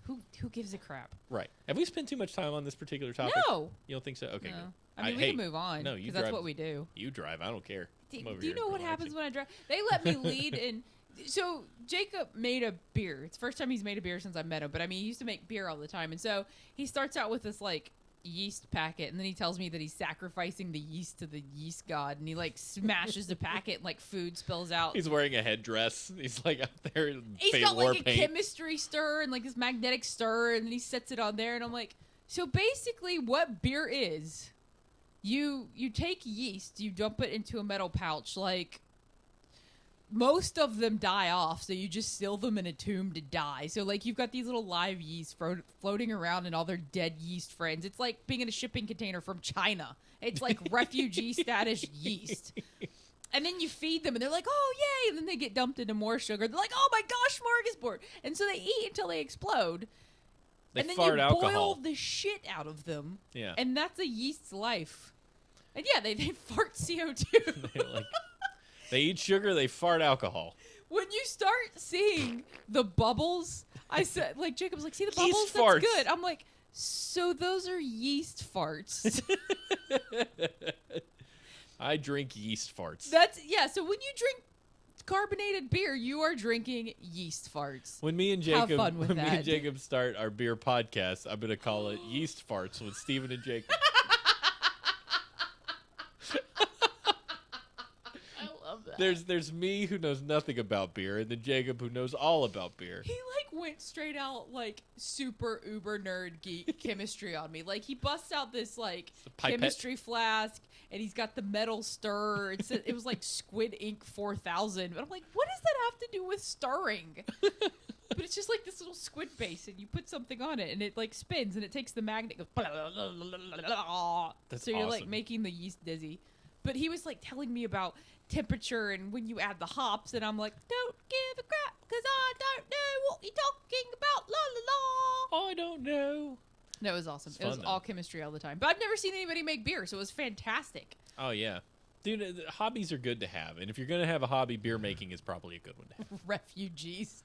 who gives a crap? Right. Have we spent too much time on this particular topic? No. You don't think so? Okay. No. Good. I mean, we hey, can move on. No, you because that's drive. what we do. You drive. I don't care. Do I'm over you here know what relaxing. happens when I drive? They let me lead, and so Jacob made a beer. It's the first time he's made a beer since I met him. But I mean, he used to make beer all the time, and so he starts out with this like yeast packet, and then he tells me that he's sacrificing the yeast to the yeast god, and he like smashes the packet, and like food spills out. He's wearing a headdress. He's like out there in He's fake got war like a paint. chemistry stir and like this magnetic stir, and then he sets it on there, and I'm like, so basically, what beer is? You take yeast, you dump it into a metal pouch, like most of them die off, so you just seal them in a tomb to die. So like you've got these little live yeast floating around and all their dead yeast friends. It's like being in a shipping container from China. It's like refugee status yeast. And then you feed them, and they're like, oh, yay. And then they get dumped into more sugar. They're like, oh, my gosh, smorgasbord. And so they eat until they explode. They and then fart you alcohol. boil the shit out of them. Yeah. And that's a yeast's life. And yeah, they fart CO2. Like, they eat sugar. They fart alcohol. When you start seeing the bubbles, I said, like, Jacob's like, see the bubbles? Yeast That's farts. good. I'm like, so those are yeast farts. I drink yeast farts. Yeah, so when you drink carbonated beer, you are drinking yeast farts. When me and Have Jacob, fun with when me that. and Jacob start our beer podcast, I'm gonna call it Yeast Farts with Steven and Jacob. I love that. There's me who knows nothing about beer, and then Jacob who knows all about beer. He like went straight out like super uber nerd geek chemistry on me. Like he busts out this like a pipette. chemistry flask, and he's got the metal stir. It was like Squid Ink 4000. But I'm like, what does that have to do with stirring? But it's just like this little squid base, and you put something on it, and it like spins, and it takes the magnet. Goes, That's so you're like awesome. making the yeast dizzy. But he was like telling me about temperature and when you add the hops, and I'm like, don't give a crap because I don't know what you're talking about. La la la. I don't know. That was awesome. It's It was fun, all though. chemistry all the time. But I've never seen anybody make beer, so it was fantastic. Oh yeah, dude. Hobbies are good to have, and if you're gonna have a hobby, beer making is probably a good one to have. Refugees.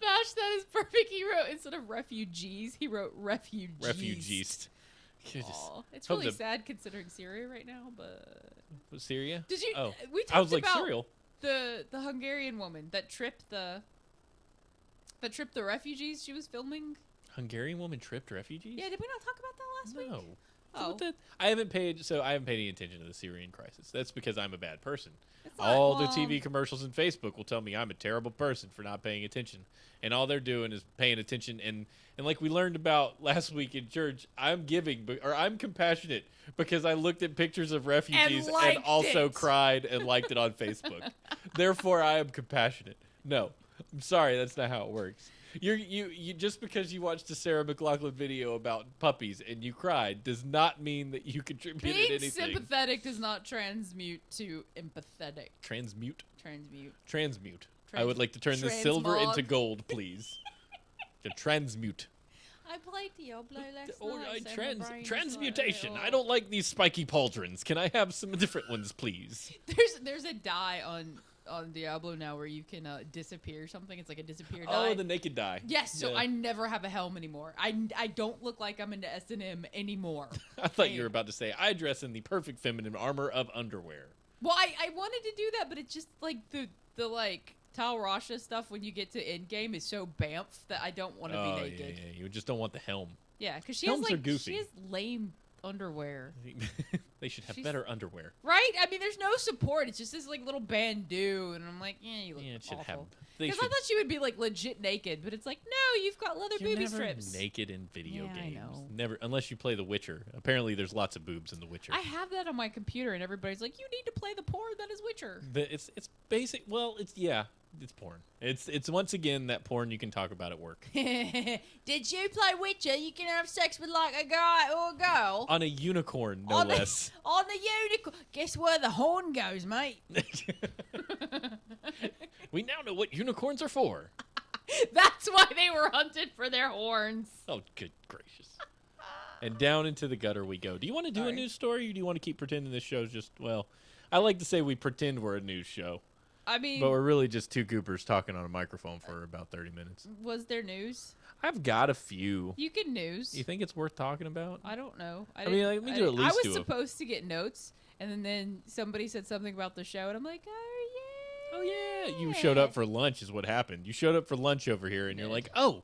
Gosh, that is perfect. He wrote, instead of refugees, he wrote refugees. Refugees. Aw, it's hope really the- sad considering Syria right now, but... Syria? Did you... Oh, We talked I was like about cereal. the Hungarian woman that tripped the refugees she was filming. Hungarian woman tripped refugees. Yeah, did we not talk about that last week? No. Oh. What the- I haven't paid any attention to the Syrian crisis. That's because I'm a bad person. It's not- All the well, TV commercials and Facebook will tell me I'm a terrible person for not paying attention. And all they're doing is paying attention. And like we learned about last week in church, I'm compassionate because I looked at pictures of refugees and liked also it. cried and liked it on Facebook. Therefore, I am compassionate. No, I'm sorry. That's not how it works. You just because you watched a Sarah McLachlan video about puppies and you cried does not mean that you contributed Being anything. sympathetic does not transmute to empathetic. Transmute. Transmute. I would like to turn this silver transmog. into gold, please. To transmute. I played Diablo last Or night. so my brain is transmutation. like, I don't like these spiky pauldrons. Can I have some different ones, please? There's a die on Diablo now where you can disappear something. It's like a disappear die. Oh, the naked die. Yes, so Yeah. I never have a helm anymore. I don't look like I'm into S&M anymore. I thought you were about to say, I dress in the perfect feminine armor of underwear. Well, I wanted to do that, but it's just like the like Tal Rasha stuff when you get to end game is so bamf that I don't want to be naked. Yeah. You just don't want the helm. Yeah, because she Helms has are like goofy. she has lame underwear. They should have She's- better underwear. Right? I mean, there's no support. It's just this like little bandeau, and I'm like, yeah, you look Yeah, it should have. awful. They Because I should. thought she would be like legit naked, but it's like, no, you've got leather You're booby never strips. naked in video Yeah, I games. know. Never, unless you play The Witcher. Apparently, there's lots of boobs in The Witcher. I have that on my computer, and everybody's like, you need to play the porn that is Witcher. It's basic. Well, it's porn. It's once again that porn you can talk about at work Did you play Witcher? You can have sex with like a guy or a girl. on a unicorn, no on less. On the unicorn. Guess where the horn goes, mate? We now know what unicorns are for. That's why they were hunted for their horns. Oh, good gracious! And down into the gutter we go. Do you want to do a Sorry. news story, or do you want to keep pretending this show's just well? I like to say we pretend we're a news show, I mean, but we're really just two goopers talking on a microphone for about 30 minutes. was there news? I've got a few. You can news. You think it's worth talking about? I don't know. I mean, let me do at least I was two of- supposed to get notes, and then somebody said something about the show, and I'm like, Oh yeah, you showed up for lunch is what happened. You showed up for lunch over here, and you're like, oh,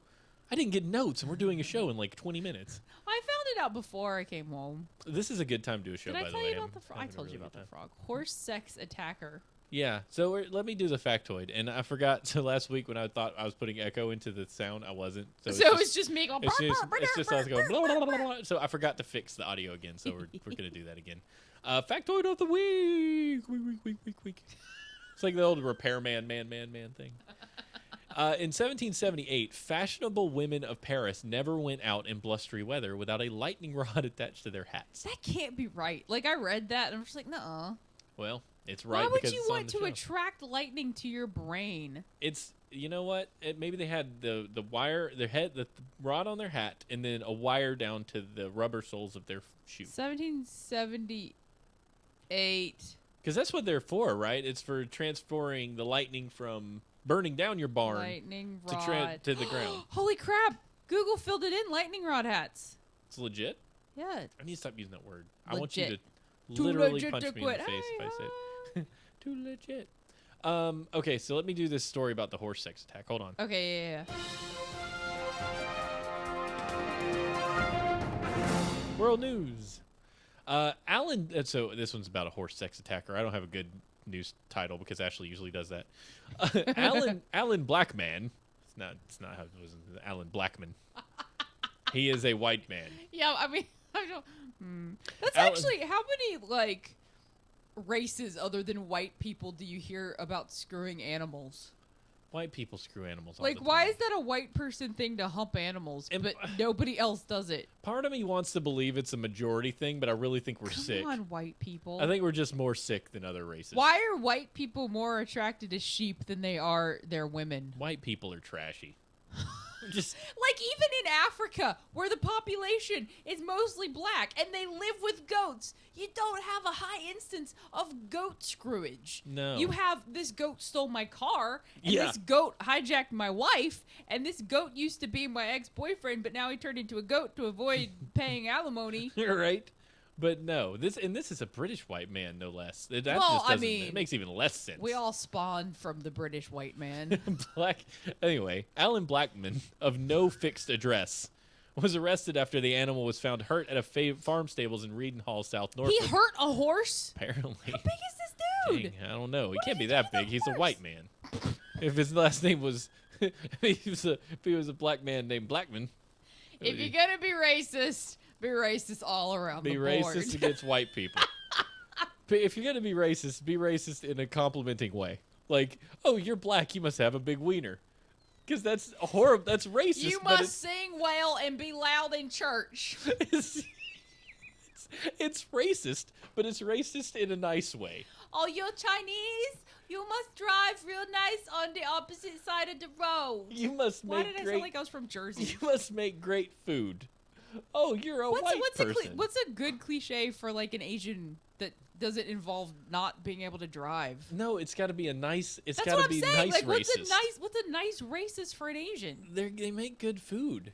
I didn't get notes, and we're doing a show in like 20 minutes. I found it out before I came home. This is a good time to do a show, Did I by the tell way. you about I'm the frog? I having a told you really about good the time. frog. Horse sex attacker. Yeah, so let me do the factoid, and I forgot. So last week when I thought I was putting echo into the sound, I wasn't. So it's just me going. It's just us going. Blah, blah, blah, blah, blah. So I forgot to fix the audio again. So we're gonna do that again. Factoid of the week. Week. It's like the old repairman, man thing. In 1778, fashionable women of Paris never went out in blustery weather without a lightning rod attached to their hats. That can't be right. Like I read that, and I'm just like, nuh-uh. Well, it's right. Why would because you it's on want the to show. attract lightning to your brain? It's you know what? Maybe they had the wire, the rod on their hat, and then a wire down to the rubber soles of their shoe. 1778. Because that's what they're for, right? It's for transferring the lightning from burning down your barn Lightning to rod. to the ground. Holy crap! Google filled it in. Lightning rod hats. It's legit. Yeah. I need to stop using that word. I want you Legit. to Too literally legit punch to me in the quit. face if I say Hey, it. Too legit. Okay, so let me do this story about the horse sex attack. Hold on. Okay, yeah. World news. Alan. So this one's about a horse sex attacker. I don't have a good news title because Ashley usually does that. Alan Blackman. It's not how it was. Alan Blackman. He is a white man. Yeah, I mean, I don't. That's Alan- actually how many like races other than white people do you hear about screwing animals? White people screw animals all Like, the why time. is that a white person thing to hump animals, And- but nobody else does it? Part of me wants to believe it's a majority thing, but I really think we're sick. Come on, white people. I think we're just more sick than other races. Why are white people more attracted to sheep than they are their women? White people are trashy. Just Like, even in Africa, where the population is mostly black and they live with goats, you don't have a high instance of goat screwage. No. You have, this goat stole my car, and Yeah. this goat hijacked my wife, and this goat used to be my ex-boyfriend, but now he turned into a goat to avoid paying alimony. right. But no, this is a British white man, no less. That Well, just I doesn't, mean, it makes even less sense. We all spawned from the British white man. Anyway, Alan Blackman of no fixed address was arrested after the animal was found hurt at a farm stables in Reedenhall, South Norfolk. He hurt a horse? Apparently. How big is this dude? Dang, I don't know. He What can't did be he do that to the big. He's a horse? white man. If his last name was, if he was a black man named Blackman, If you're gonna be racist all around be the board. racist against white people. But if you're gonna be racist in a complimenting way. Like, oh, you're black, you must have a big wiener, because that's horrible. That's racist. You but must sing well and be loud in church. it's racist, but it's racist in a nice way. Oh, you're Chinese? You must drive real nice on the opposite side of the road. You must Why make did I great. sound like I was from Jersey? You must make great food. Oh, you're a white person. What's a good cliche for like an Asian that doesn't involve not being able to drive? No, it's got to be a nice. It's That's got what to I'm be saying. nice Like, racist. what's a nice racist for an Asian? They make good food.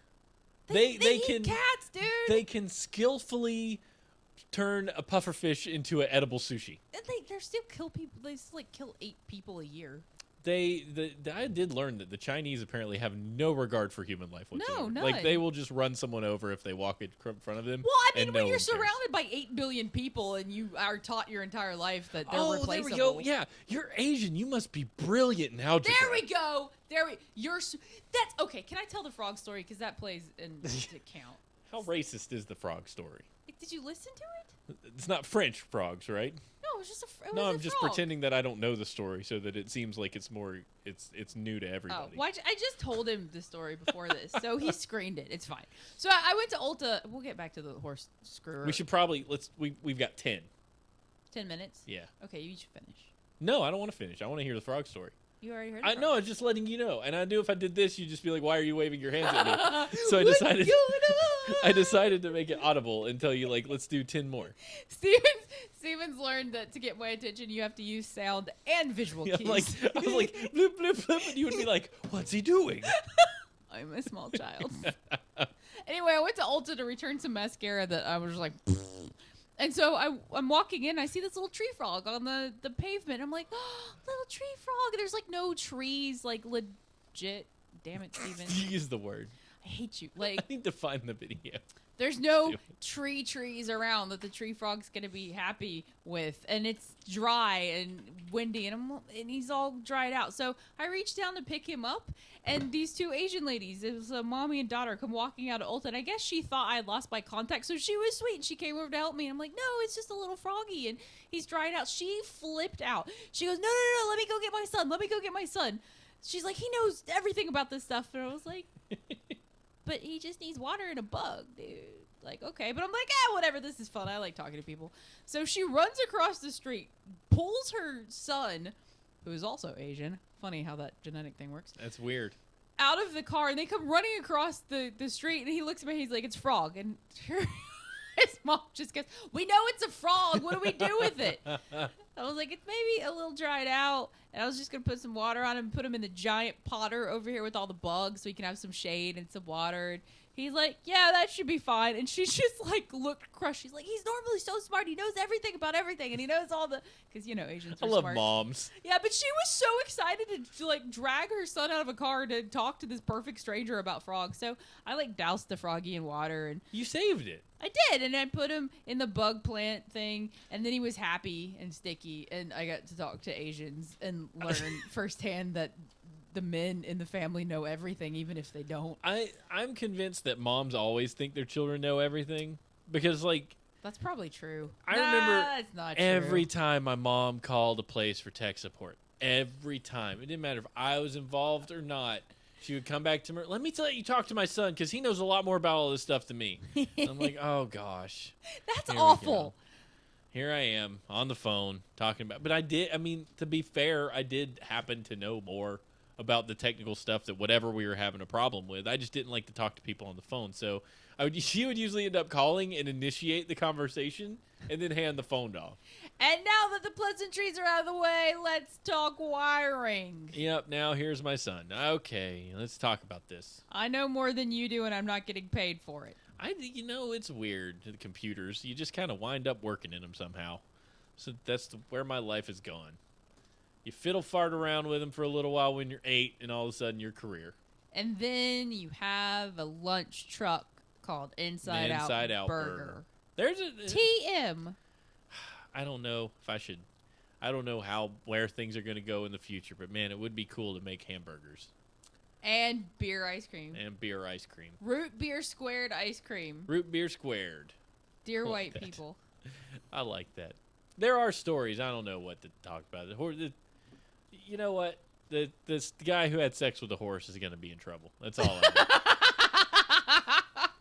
They They eat can cats, dude. they can skillfully turn a pufferfish into an edible sushi. And they still kill people. They still like kill 8 people a year. I did learn that the Chinese apparently have no regard for human life whatsoever. none. Like, they will just run someone over if they walk in front of them. Well, I mean, and when no you're one cares. surrounded by 8 billion people and you are taught your entire life that they're Oh, replaceable. there we go. Yeah, you're Asian. You must be brilliant in algebra. There we go. That's okay. Can I tell the frog story? Because that plays into count. How racist is the frog story? Did you listen to it? It's not French frogs, right? No, it was just a. No, I'm just pretending that I don't know the story so that it seems like it's new to Oh, everybody. well, I just told him the story before this, so he screened it. It's fine. So I went to Ulta. We'll get back to the horse screwer. We should probably we've got 10. 10 minutes. Yeah. Okay, you should finish. No, I don't want to finish. I want to hear the frog story. You already heard. I the know, frog. I'm just letting you know. And I knew if I did this, you'd just be like, "Why are you waving your hands at me?" So What's I going on? decided to make it audible and tell you, like, let's do 10 more. Steven's learned that to get my attention, you have to use sound and visual Yeah, cues. I was like, bloop, bloop, bloop, and you would be like, "What's he doing?" I'm a small child. Anyway, I went to Ulta to return some mascara that I was just like, and so I'm walking in. I see this little tree frog on the pavement. I'm like, oh, little tree frog. There's like no trees, like legit. Damn it, Steven. Use the word. I hate you. I Like, need to find the video. there's no Stupid. trees around that the tree frog's gonna be happy with, and it's dry and windy, and he's all dried out. So I reached down to pick him up, and these 2 Asian ladies, it was a mommy and daughter, come walking out of Ulta, and I guess she thought I had lost my contact, so she was sweet, and she came over to help me, and I'm like, no, it's just a little froggy, and he's dried out. She flipped out. She goes, no, let me go get my son. She's like, he knows everything about this stuff, and I was like, but he just needs water and a bug, dude. Like, okay. But I'm like, whatever. This is fun. I like talking to people. So she runs across the street, pulls her son, who is also Asian. Funny how that genetic thing works. That's weird. Out of the car, and they come running across the street, and he looks at me, he's like, it's Frog. And his mom just goes, we know it's a frog. What do we do with it? I was like, it's maybe a little dried out. And I was just going to put some water on him and put him in the giant potter over here with all the bugs so he can have some shade and some water. And he's like, yeah, that should be fine. And she just like looked crushed. She's like, he's normally so smart. He knows everything about everything. And he knows all the, because, you know, Asians are I love smart. moms. Yeah, but she was so excited to like drag her son out of a car to talk to this perfect stranger about frogs. So I like doused the froggy in water, and You saved it. I did, and I put him in the bug plant thing, and then he was happy and sticky, and I got to talk to Asians and learn firsthand that the men in the family know everything, even if they don't. I'm convinced that moms always think their children know everything because, like, That's probably true. I remember That's not true. every time my mom called a place for tech support, Every time. It didn't matter if I was involved or not. She would come back to me. Let me let you talk to my son because he knows a lot more about all this stuff than me. And I'm like, oh, gosh. That's Here we awful. go. Here I am on the phone talking about. But I mean, to be fair, I did happen to know more about the technical stuff that whatever we were having a problem with. I just didn't like to talk to people on the phone. So she would usually end up calling and initiate the conversation and then hand the phone off. And now that the pleasantries are out of the way, let's talk wiring. Yep, now here's my son. Okay, let's talk about this. I know more than you do, and I'm not getting paid for it. It's weird, the computers. You just kind of wind up working in them somehow. So that's where my life has gone. You fiddle fart around with them for a little while when you're 8, and all of a sudden your career. And then you have a lunch truck called Inside Out Burger. There's a TM. I don't know if I should. I don't know where things are going to go in the future, but man, it would be cool to make hamburgers And beer ice cream. and beer ice cream. Root beer squared ice cream. Root beer squared. Dear like white that. people. I like that. There are stories. I don't know what to talk about. You know what? The guy who had sex with a horse is going to be in trouble. That's all I know.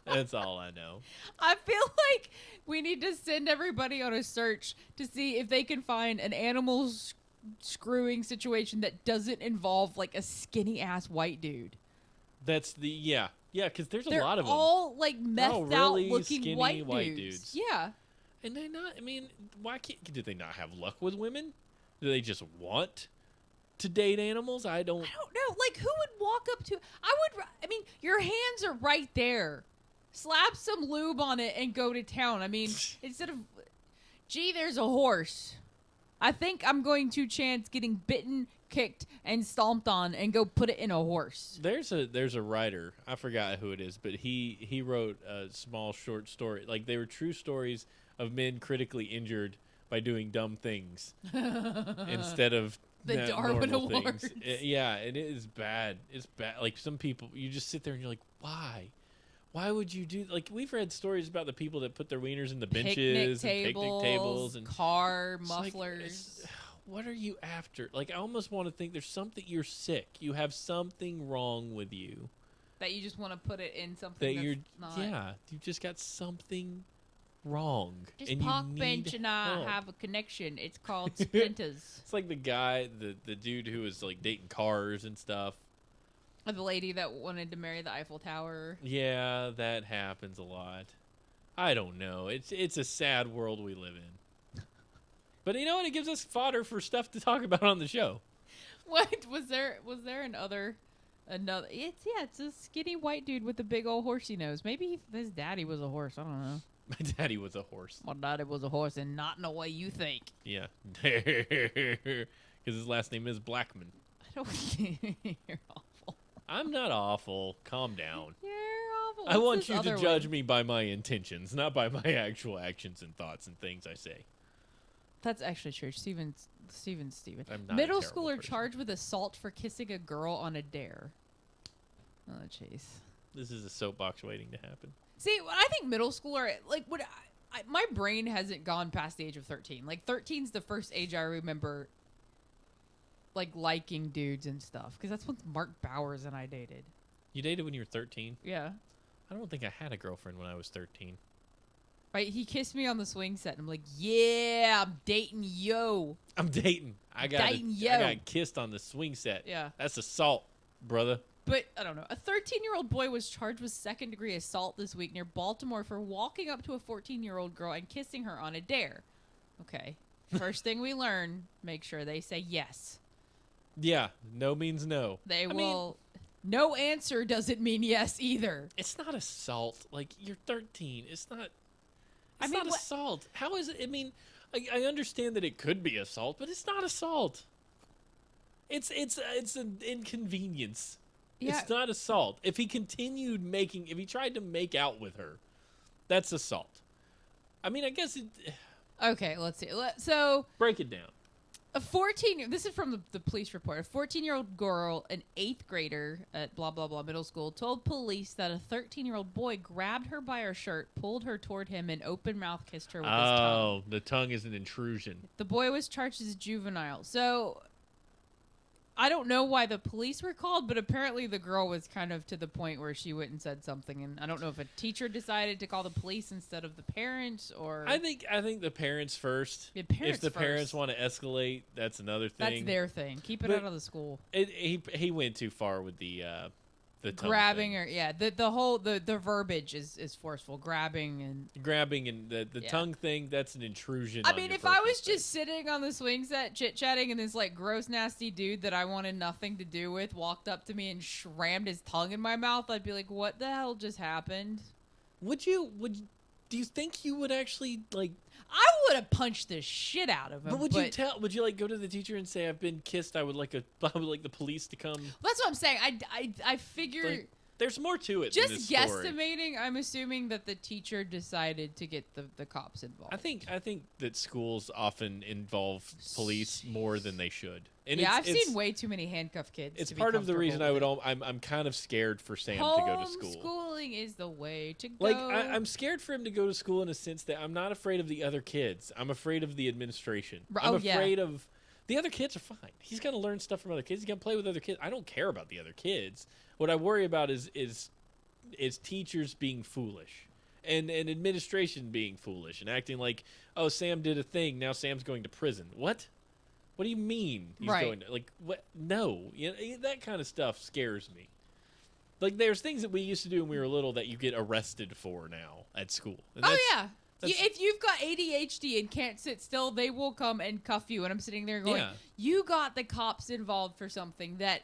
That's all I know. I feel like we need to send everybody on a search to see if they can find an animal screwing situation that doesn't involve like a skinny ass white dude. That's yeah, because there's They're a lot of them. all like methed out really looking skinny white white dudes. dudes. Yeah. And they not. I mean, why can't? Do they not have luck with women? Do they just want to date animals? I don't know. Like, who would walk up to? I mean, your hands are right there. Slap some lube on it and go to town. I mean, instead of, gee, there's a horse. I think I'm going to chance getting bitten, kicked, and stomped on and go put it in a horse. There's a writer. I forgot who it is, but he wrote a small short story. Like, they were true stories of men critically injured by doing dumb things instead of The Darwin normal Awards. things. Yeah, and it is bad. It's bad. Like, some people, you just sit there and you're like, why? Why would you do? Like, we've read stories about the people that put their wieners in the benches and picnic tables and car it's like, mufflers. what are you after? Like, I almost want to think there's something. You're sick. You have something wrong with you. That you just want to put it in something That that's you're not. yeah. You just got something wrong. Just and park you need bench and I help. have a connection. It's called splinters. It's like the guy, the dude who was like dating cars and stuff. Or the lady that wanted to marry the Eiffel Tower. Yeah, that happens a lot. I don't know. It's a sad world we live in. But you know what? It gives us fodder for stuff to talk about on the show. What was there another? It's a skinny white dude with a big old horsey nose. Maybe his daddy was a horse. I don't know. My daddy was a horse. My daddy was a horse, and not in the way you think. Yeah. Because his last name is Blackman. I don't. You're awful. I'm not awful. Calm down. You're awful. I want What's you this to other judge one? me by my intentions, not by my actual actions and thoughts and things I say. That's actually true. Steven. I'm not a Middle terrible schooler person. charged with assault for kissing a girl on a dare. Oh, jeez. This is a soapbox waiting to happen. See, I think middle schooler, like, my brain hasn't gone past the age of 13. Like, 13's the first age I remember, like, liking dudes and stuff. Because that's when Mark Bowers and I dated. You dated when you were 13? Yeah. I don't think I had a girlfriend when I was 13. Right? He kissed me on the swing set. And I'm like, yeah, I'm dating yo. I'm dating. I got kissed on the swing set. Yeah. That's assault, brother. But, I don't know. A 13-year-old boy was charged with second-degree assault this week near Baltimore for walking up to a 14-year-old girl and kissing her on a dare. Okay. First thing we learn, make sure they say yes. Yeah, no means no. They I will. mean, No answer doesn't mean yes either. it's not assault. Like, you're 13. It's not. I It's mean, not what- assault. How is it? I mean, I understand that it could be assault, but it's not assault. It's an inconvenience. Yeah. It's not assault. If he tried to make out with her, that's assault. I mean, I guess Okay, let's see. So, break it down. this is from the police report. A 14-year-old girl, an 8th grader at blah, blah, blah middle school, told police that a 13-year-old boy grabbed her by her shirt, pulled her toward him, and open-mouth kissed her with his tongue. Oh, the tongue is an intrusion. The boy was charged as a juvenile. So, I don't know why the police were called, but apparently the girl was kind of to the point where she went and said something, and I don't know if a teacher decided to call the police instead of the parents, or I think the parents first. The parents if the parents first. want to escalate, that's another thing. That's their thing. Keep it But out of the school. He went too far with the tongue Grabbing thing. or the whole the verbiage is forceful. Grabbing and The Yeah. tongue thing, that's an intrusion. I on mean, your if I personal was space. just sitting on the swing set chit-chatting and this, like, gross, nasty dude that I wanted nothing to do with walked up to me and rammed his tongue in my mouth, I'd be like, what the hell just happened? Do you think you would actually, like... I would have punched the shit out of him. But would you, like, go to the teacher and say, I've been kissed, I would like the police to come... That's what I'm saying. I figure... Like, there's more to it than just this story. guesstimating, I'm assuming that the teacher decided to get the cops involved. I think that schools often involve police more than they should. And yeah, it's, I've seen way too many handcuffed kids. It's to be part of the comfortable reason with it. I'm kind of scared for Sam to go to school. Homeschooling is the way to go. Like I'm scared for him to go to school in a sense that I'm not afraid of the other kids. I'm afraid of the administration. I'm afraid of the other kids are fine. He's gonna learn stuff from other kids. He's gonna play with other kids. I don't care about the other kids. What I worry about is teachers being foolish and administration being foolish and acting like, oh, Sam did a thing, now Sam's going to prison. What do you mean he's Right. going to, like, what? No, you know, that kind of stuff scares me. Like, there's things that we used to do when we were little that you get arrested for now at school. And Oh that's- yeah. If you've got ADHD and can't sit still, they will come and cuff you. And I'm sitting there going, Yeah. you got the cops involved for something that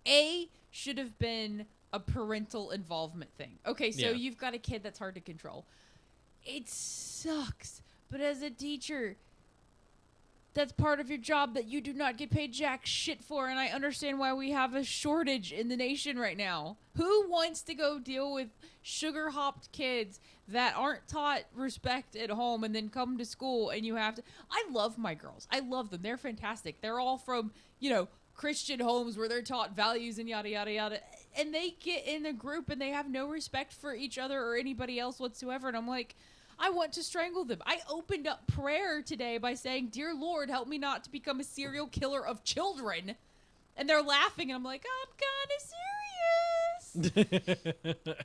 A, should have been a parental involvement thing. Okay, so Yeah. you've got a kid that's hard to control. It sucks. But as a teacher, that's part of your job that you do not get paid jack shit for, and I understand why we have a shortage in the nation right now. Who wants to go deal with sugar-hopped kids that aren't taught respect at home and then come to school and you have to... I love my girls. I love them. They're fantastic. They're all from, Christian homes where they're taught values and yada, yada, yada. And they get in a group and they have no respect for each other or anybody else whatsoever. And I'm like... I want to strangle them. I opened up prayer today by saying, Dear Lord, help me not to become a serial killer of children. And they're laughing, and I'm like, I'm kind of serious.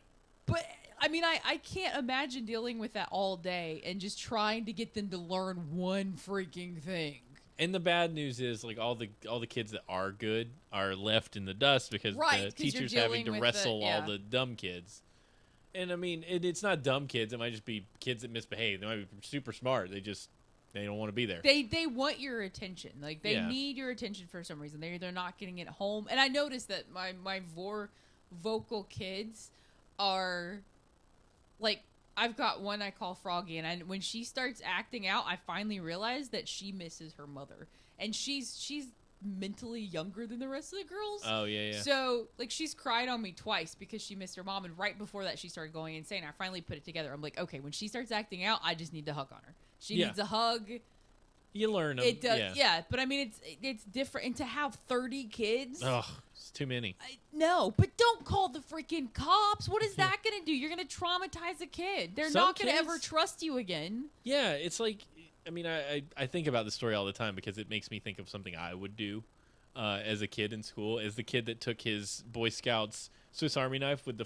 But, I mean, I can't imagine dealing with that all day and just trying to get them to learn one freaking thing. And the bad news is, like, all the kids that are good are left in the dust because Right, the 'cause you're teacher's having dealing to with wrestle all yeah. the dumb kids. And I mean, it's not dumb kids. It might just be kids that misbehave. They might be super smart. They don't want to be there. They want your attention. Like, they Yeah. need your attention for some reason. They're not getting it at home. And I noticed that my vocal kids are, like, I've got one I call Froggy, and when she starts acting out, I finally realize that she misses her mother. And she's mentally younger than the rest of the girls. Oh, yeah. So, like, she's cried on me twice because she missed her mom, and right before that, she started going insane. I finally put it together. I'm like, okay, when she starts acting out, I just need to hug on her. She Yeah. needs a hug. You learn them. It does, yeah. But I mean, it's different. And to have 30 kids, Oh, it's too many. no. But don't call the freaking cops. What is that going to do? You're going to traumatize a kid. They're Some not going to kids- ever trust you again. Yeah, it's like, I mean, I think about this story all the time because it makes me think of something I would do as a kid in school, as the kid that took his Boy Scouts Swiss Army knife with the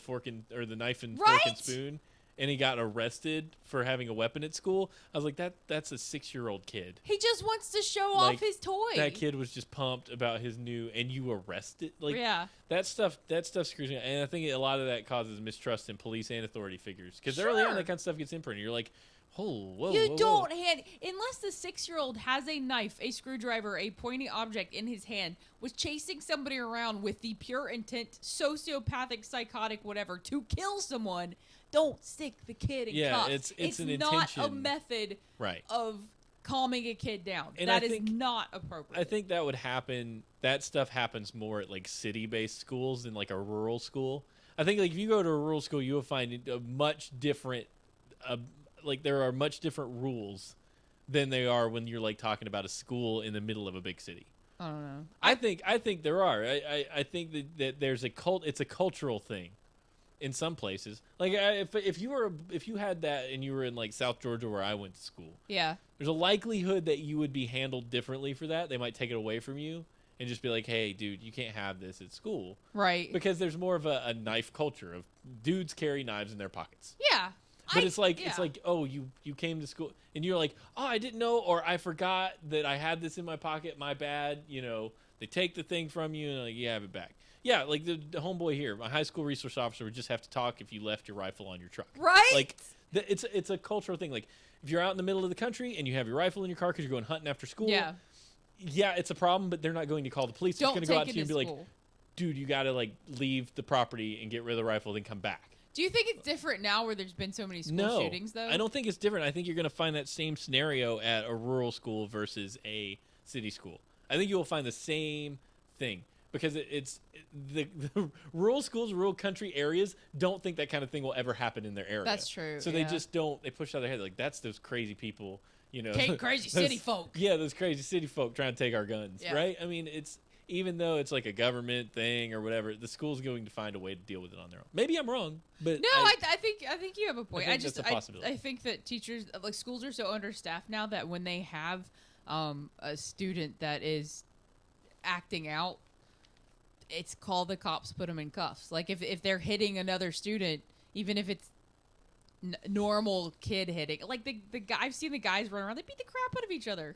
the knife and fork and Right? spoon, and he got arrested for having a weapon at school. I was like, that's a 6-year-old kid. He just wants to show Like, off his toy. That kid was just pumped about his new, and you arrested, like, yeah. that stuff screws me. And I think a lot of that causes mistrust in police and authority figures because early on Sure. that kind of stuff gets imprinted. You're like, oh, whoa, You whoa, whoa. don't unless the 6-year-old has a knife, a screwdriver, a pointy object in his hand, was chasing somebody around with the pure intent, sociopathic, psychotic, whatever, to kill someone. Don't stick the kid in cuffs. it's an not a intention. method Right. of calming a kid down. And That I is think- not appropriate. I think that would happen. That stuff happens more at like city-based schools than like a rural school. I think like if you go to a rural school, you will find a much different, like there are much different rules than they are when you're like talking about a school in the middle of a big city. I don't know. I think there are. I think that there's it's a cultural thing in some places. Like if you had that and you were in like South Georgia where I went to school, Yeah. there's a likelihood that you would be handled differently for that. They might take it away from you. and just be like, hey, dude, you can't have this at school. Right. Because there's more of a knife culture of dudes carry knives in their pockets. Yeah. But it's like, oh, you came to school and you're like, oh, I didn't know, or I forgot that I had this in my pocket. My bad. You know, they take the thing from you and like, you have it back. Yeah, like the homeboy here, my high school resource officer would just have to talk if you left your rifle on your truck. Right. Like, it's a cultural thing. Like, if you're out in the middle of the country and you have your rifle in your car because you're going hunting after school. Yeah. Yeah, it's a problem, but they're not going to call the police. They're Don't just going to go out take to you and it be to like, school. dude, you got to like leave the property and get rid of the rifle, then come back. Do you think it's different now where there's been so many school shootings, though? I don't think it's different. I think you're going to find that same scenario at a rural school versus a city school. I think you will find the same thing because the rural schools, rural country areas don't think that kind of thing will ever happen in their area. That's true. So yeah. they just don't. They push out their head like that's those crazy people. You know, Crazy city folk. Yeah, those crazy city folk trying to take our guns, Yeah. right? I mean, it's even though it's like a government thing or whatever, the school's going to find a way to deal with it on their own. Maybe I'm wrong, but No, I think you have a point. think that's a possibility. I think that teachers, like schools, are so understaffed now that when they have a student that is acting out, it's call the cops, put them in cuffs. Like if they're hitting another student, even if it's normal kid hitting, like the guy, I've seen the guys run around, they beat the crap out of each other.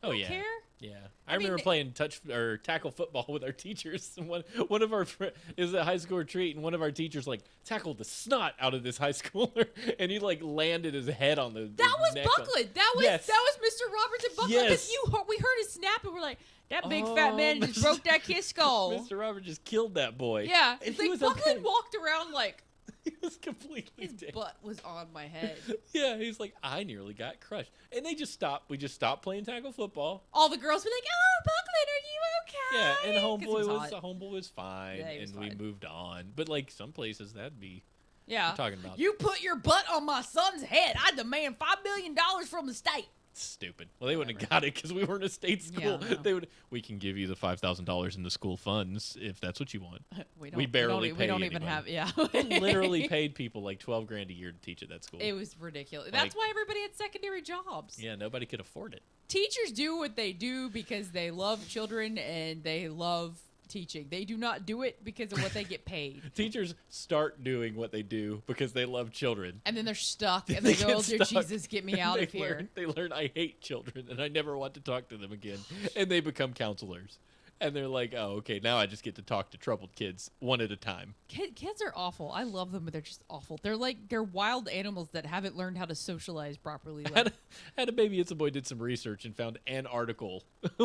oh Don't yeah, care. yeah. I remember mean, playing touch or tackle football with our teachers. And one of our it was a high school retreat, and one of our teachers like tackled the snot out of this high schooler, and he like landed his head on the That was neck Buckland. That was Yes. Mr. Robertson Buckland. Yes. We heard his snap and we're like, that big fat man just Mr. broke that kid's skull. Mr. Robert just killed that boy. Yeah, and it's he like was Buckland okay. walked around like He was completely his dead. butt was on my head. Yeah, he's like, I nearly got crushed. And they just stopped. We just stopped playing tackle football. All the girls were like, "Oh, Buckland, are you okay?" Yeah, and 'Cause homeboy he hot. was fine, Yeah, he was and we fine. moved on. But like some places, that'd be Yeah, we're talking about you put your butt on my son's head. I demand $5 million from the state. stupid. Well, they wouldn't have got it because we weren't a state school. Yeah, no. They would. We can give you the $5,000 in the school funds if that's what you want. We barely We pay don't even anybody. have. Yeah, Literally paid people like $12,000 a year to teach at that school. It was ridiculous. That's Like- why everybody had secondary jobs. Yeah, nobody could afford it. Teachers do what they do because they love children and they love teaching. They do not do it because of what they get paid. Teachers start doing what they do because they love children. And then they're stuck and they go, get "Oh dear stuck. Jesus, get me out They of here." learn I hate children and I never want to talk to them again. And they become counselors. And they're like, oh, okay, now I just get to talk to troubled kids one at a time. Kids are awful. I love them, but they're just awful. They're wild animals that haven't learned how to socialize properly. Like, Had a Baby It's a Boy did some research and found an article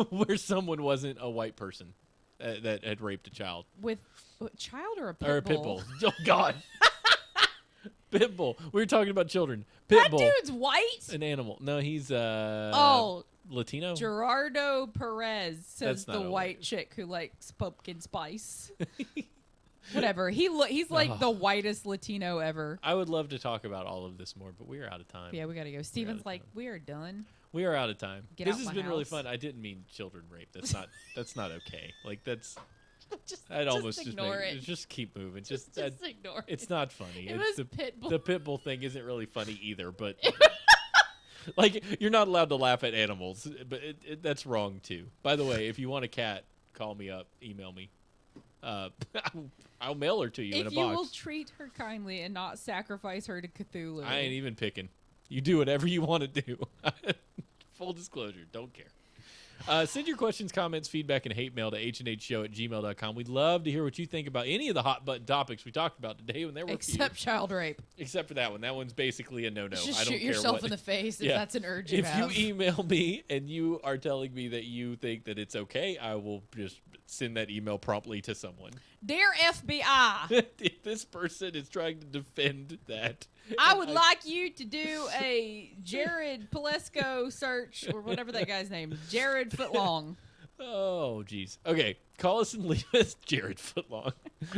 where someone wasn't a white person that had raped a child. with a child or a pit Or a pit bull? bull. Oh, God. Pit bull. We were talking about children. Pit That bull. dude's white. An animal. No, he's Latino. Gerardo Perez says That's not the a white white- chick who likes pumpkin spice. Whatever. He's like the whitest Latino ever. I would love to talk about all of this more, but we are out of time. Yeah, we gotta go. Steven's of like, time. we are done. We are out of time. Get This out has my been really house. fun. I didn't mean children rape. That's not okay. Like that's Just, I'd just almost ignore just it. just keep moving. Just ignore it. it's not funny. It It's was pit bull. the pit bull thing isn't really funny either, but like you're not allowed to laugh at animals, but that's wrong too. By the way, if you want a cat, call me up, email me. I'll mail her to you in a If you box. will treat her kindly and not sacrifice her to Cthulhu. I ain't even picking. You do whatever you want to do. Full disclosure, don't care. Send your questions, comments, feedback, and hate mail to hnhshow@gmail.com. We'd love to hear what you think about any of the hot button topics we talked about today. When there were a few. Except child rape. Except for that one. That one's basically a no-no. Just I don't shoot care yourself what. in the face if Yeah. that's an urge you If have. you email me and you are telling me that you think that it's okay, I will just send that email promptly to someone. Dear FBI, If this person is trying to defend that, I and would like you to do a Jared Palesko search, or whatever that guy's name is. Jared Footlong. Oh, jeez. Okay, call us and leave us Jared Footlong.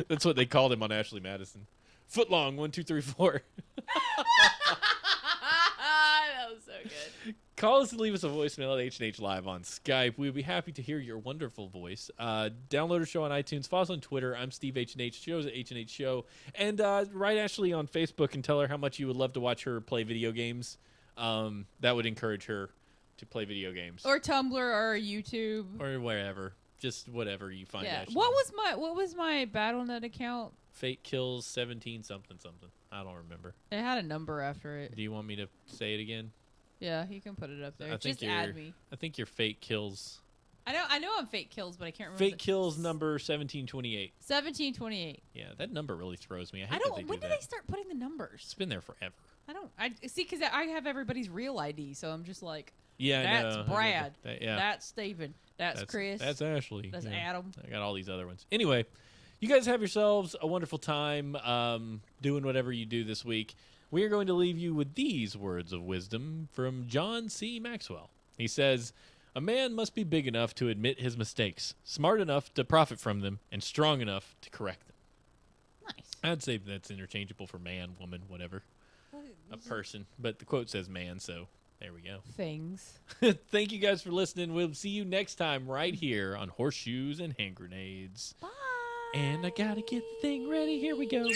That's what they called him on Ashley Madison. Footlong, 1, 2, 3, 4. That was so good. Call us and leave us a voicemail at H&H Live on Skype. We'd be happy to hear your wonderful voice. Download our show on iTunes. Follow us on Twitter. I'm Steve H&H. Show's at H&H Show. And write Ashley on Facebook and tell her how much you would love to watch her play video games. That would encourage her to play video games. Or Tumblr or YouTube. Or wherever. just whatever you find. Yeah. Ashley. What was my BattleNet account? Fate kills 17 something something. I don't remember. It had a number after it. Do you want me to say it again? Yeah, you can put it up there. I think Just add me. I think your fate kills. I know I'm fate kills, but I can't remember. Fate kills number 1728. 1728. Yeah, that number really throws me. I hate I that don't. they When do did that. they start putting the numbers? It's been there forever. I don't. I see because I have everybody's real ID, so I'm just like, Yeah, I that's know. Brad. Yeah, That's Steven. That's Chris. That's Ashley. That's yeah. Adam. I got all these other ones. Anyway, you guys have yourselves a wonderful time doing whatever you do this week. We are going to leave you with these words of wisdom from John C. Maxwell. He says, "A man must be big enough to admit his mistakes, smart enough to profit from them, and strong enough to correct them." Nice. I'd say that's interchangeable for man, woman, whatever, a person. But the quote says man, so there we go. Things. Thank you guys for listening. We'll see you next time right here on Horseshoes and Hand Grenades. Bye. And I gotta get the thing ready. Here we go.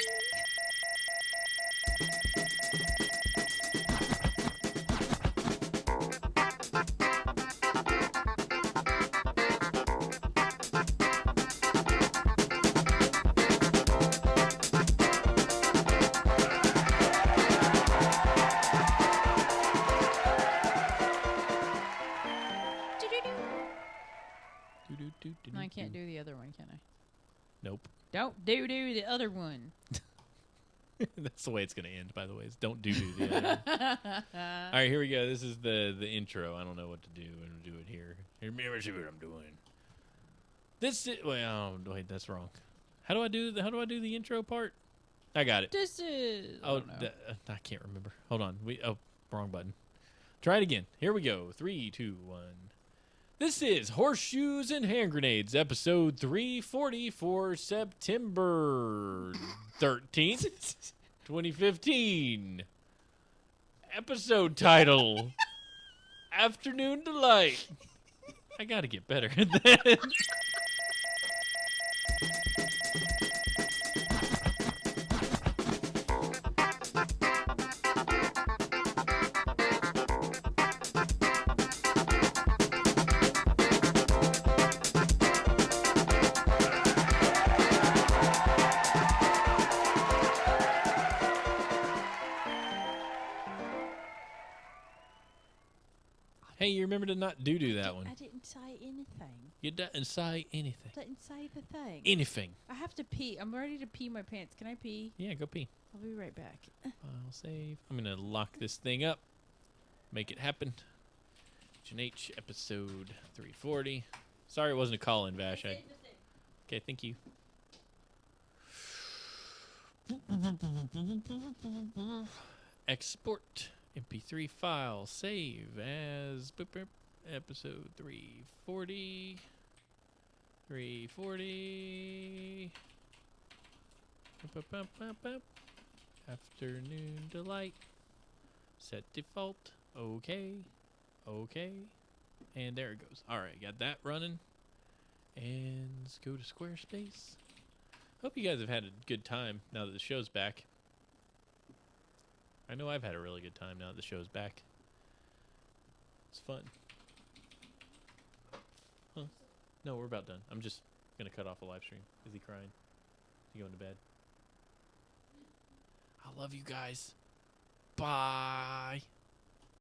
No, I can't do the other one, can I? Nope. Don't do the other one. That's the way it's gonna end, by the way. Is don't do the other one. All right, here we go. This is the intro. I don't know what to do. I'm gonna do it here. Here, let me see what I'm doing. This is wait, that's wrong. How do I do the intro part? I got it. This is. Oh, I can't remember. Hold on. Wrong button. Try it again. Here we go. 3, 2, 1. This is Horseshoes and Hand Grenades, episode 340 for September 13th, 2015. Episode title, Afternoon Delight. I gotta get better at that. Hey, you remember to not do that one. I didn't say anything. You didn't say anything. Didn't say the thing. Anything. I have to pee. I'm ready to pee my pants. Can I pee? Yeah, go pee. I'll be right back. File save. I'm going to lock this thing up. Make it happen. H&H episode 340. Sorry it wasn't a call-in, Vash. Okay, thank you. Export MP3 file. Save as episode 340. 340. Afternoon Delight. Set default. Okay. Okay. And there it goes. Alright, got that running. And let's go to Squarespace. Hope you guys have had a good time now that the show's back. I know I've had a really good time now that the show's back. It's fun. Huh? No, we're about done. I'm just going to cut off a live stream. Is he crying? Is he going to bed? I love you guys. Bye.